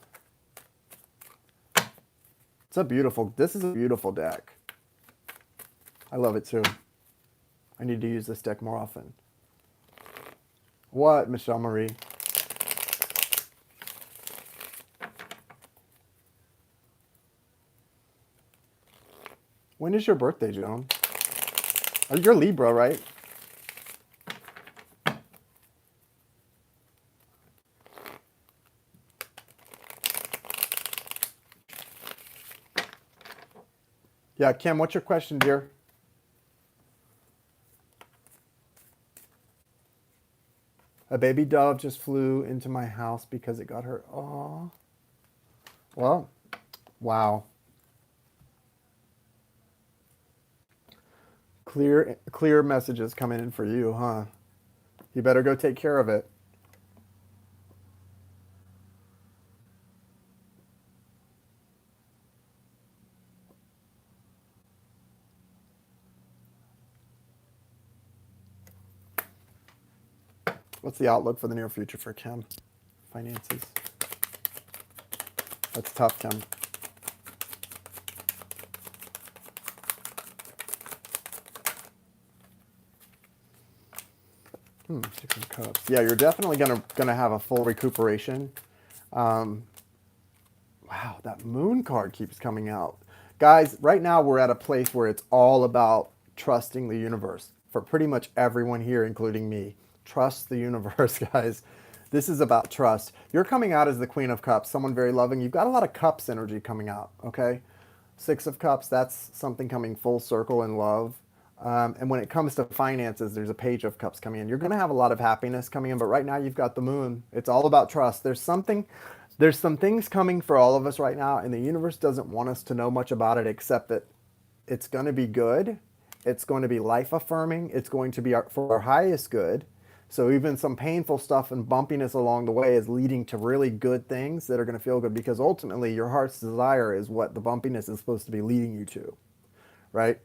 This is a beautiful deck. I love it too. I need to use this deck more often. What, Michelle Marie? When is your birthday, Joan? Oh, you're Libra, right? Yeah, Kim, what's your question, dear? A baby dove just flew into my house because it got hurt. Oh. Well, wow. Clear messages coming in for you, huh? You better go take care of it. What's the outlook for the near future for Kim? Finances. That's tough, Kim. Six of Cups. Yeah, you're definitely gonna have a full recuperation. Wow, that Moon card keeps coming out. Guys, right now we're at a place where it's all about trusting the universe. For pretty much everyone here, including me. Trust the universe, guys. This is about trust. You're coming out as the Queen of Cups, someone very loving. You've got a lot of Cups energy coming out, okay? Six of Cups, that's something coming full circle in love. And when it comes to finances, there's a Page of Cups coming in. You're going to have a lot of happiness coming in, but right now you've got the Moon. It's all about trust. There's some things coming for all of us right now, and the universe doesn't want us to know much about it except that it's going to be good. It's going to be life affirming. It's going to be for our highest good. So even some painful stuff and bumpiness along the way is leading to really good things that are going to feel good, because ultimately your heart's desire is what the bumpiness is supposed to be leading you to, right?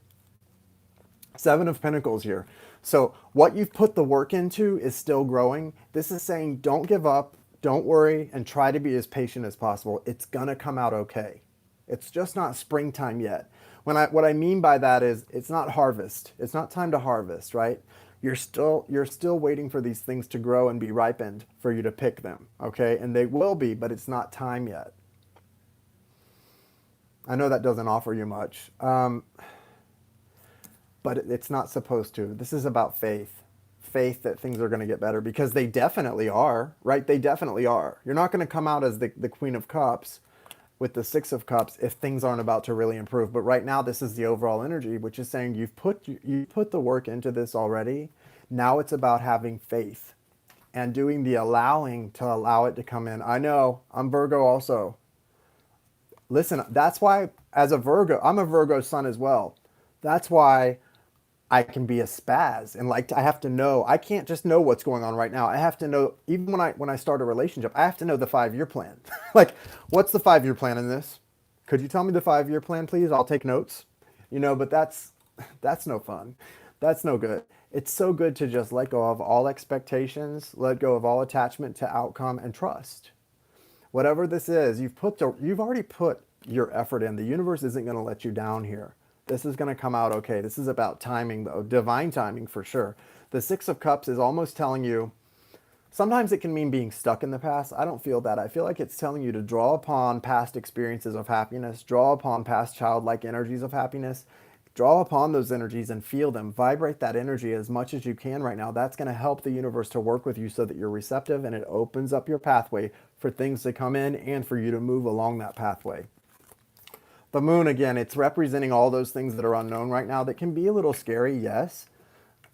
Seven of Pentacles here. So what you've put the work into is still growing. This is saying don't give up, don't worry, and try to be as patient as possible. It's going to come out okay. It's just not springtime yet. What I mean by that is it's not harvest. It's not time to harvest, right? You're still waiting for these things to grow and be ripened for you to pick them, okay? And they will be, but it's not time yet. I know that doesn't offer you much, but it's not supposed to. This is about faith. Faith that things are going to get better, because they definitely are, right? They definitely are. You're not going to come out as the Queen of Cups with the Six of Cups if things aren't about to really improve. But right now, this is the overall energy, which is saying you put the work into this already. Now it's about having faith and doing the allowing to allow it to come in. I know, I'm Virgo also. Listen, that's why as a Virgo, I'm a Virgo sun as well. That's why I can be a spaz and I have to know. I can't just know what's going on right now. I have to know, even when I start a relationship, I have to know the 5-year plan. Like, what's the 5-year plan in this? Could you tell me the 5-year plan, please? I'll take notes. But that's no fun. That's no good. It's so good to just let go of all expectations, let go of all attachment to outcome, and trust. Whatever this is, you've already put your effort in. The universe isn't going to let you down here. This is going to come out okay. This is about timing, though. Divine timing for sure. The Six of Cups is almost telling you, sometimes it can mean being stuck in the past. I don't feel that. I feel like it's telling you to draw upon past experiences of happiness, draw upon past childlike energies of happiness, draw upon those energies and feel them. Vibrate that energy as much as you can right now. That's going to help the universe to work with you so that you're receptive, and it opens up your pathway for things to come in and for you to move along that pathway. The moon, again, it's representing all those things that are unknown right now that can be a little scary, yes,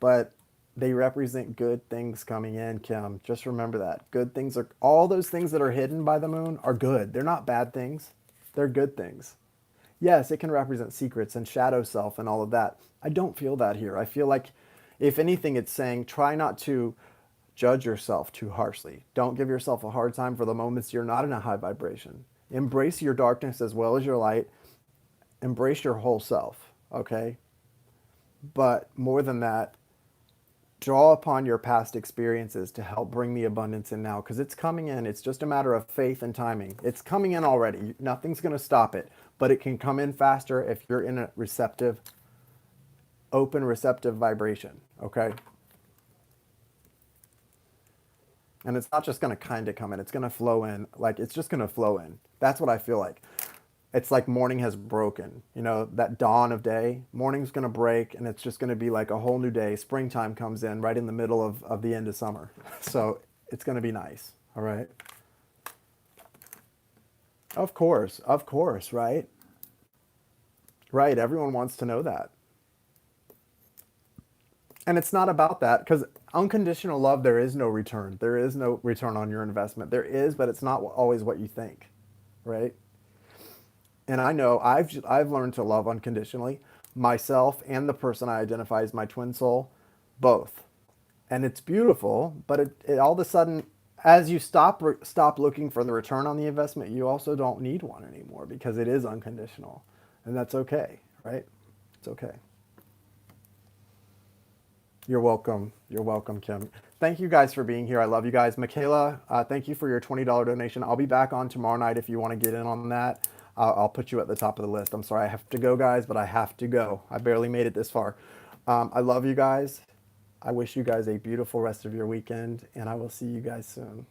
but they represent good things coming in, Kim. Just remember that. Good things are, all those things that are hidden by the moon are good. They're not bad things. They're good things. Yes, it can represent secrets and shadow self and all of that. I don't feel that here. I feel like, if anything, it's saying try not to judge yourself too harshly. Don't give yourself a hard time for the moments you're not in a high vibration. Embrace your darkness as well as your light. Embrace your whole self, okay? But more than that, draw upon your past experiences to help bring the abundance in now, because it's coming in. It's just a matter of faith and timing. It's coming in already. Nothing's going to stop it, but it can come in faster if you're in a receptive, open, receptive vibration, okay? And it's not just going to kind of come in. It's going to flow in. Like, it's just going to flow in. That's what I feel like. It's like morning has broken. You know, that dawn of day, morning's going to break, and it's just going to be like a whole new day. Springtime comes in right in the middle of the end of summer. So it's going to be nice. All right. Of course, right? Right. Everyone wants to know that. And it's not about that, because unconditional love, there is no return. There is no return on your investment. There is, but it's not always what you think, right? And I know I've learned to love unconditionally, myself and the person I identify as my twin soul, both. And it's beautiful, but it all of a sudden, as you stop looking for the return on the investment, you also don't need one anymore, because it is unconditional. And that's okay, right? It's okay. You're welcome. You're welcome, Kim. Thank you guys for being here. I love you guys. Michaela, thank you for your $20 donation. I'll be back on tomorrow night if you want to get in on that. I'll put you at the top of the list. I'm sorry I have to go, guys, but I have to go. I barely made it this far. I love you guys. I wish you guys a beautiful rest of your weekend, and I will see you guys soon.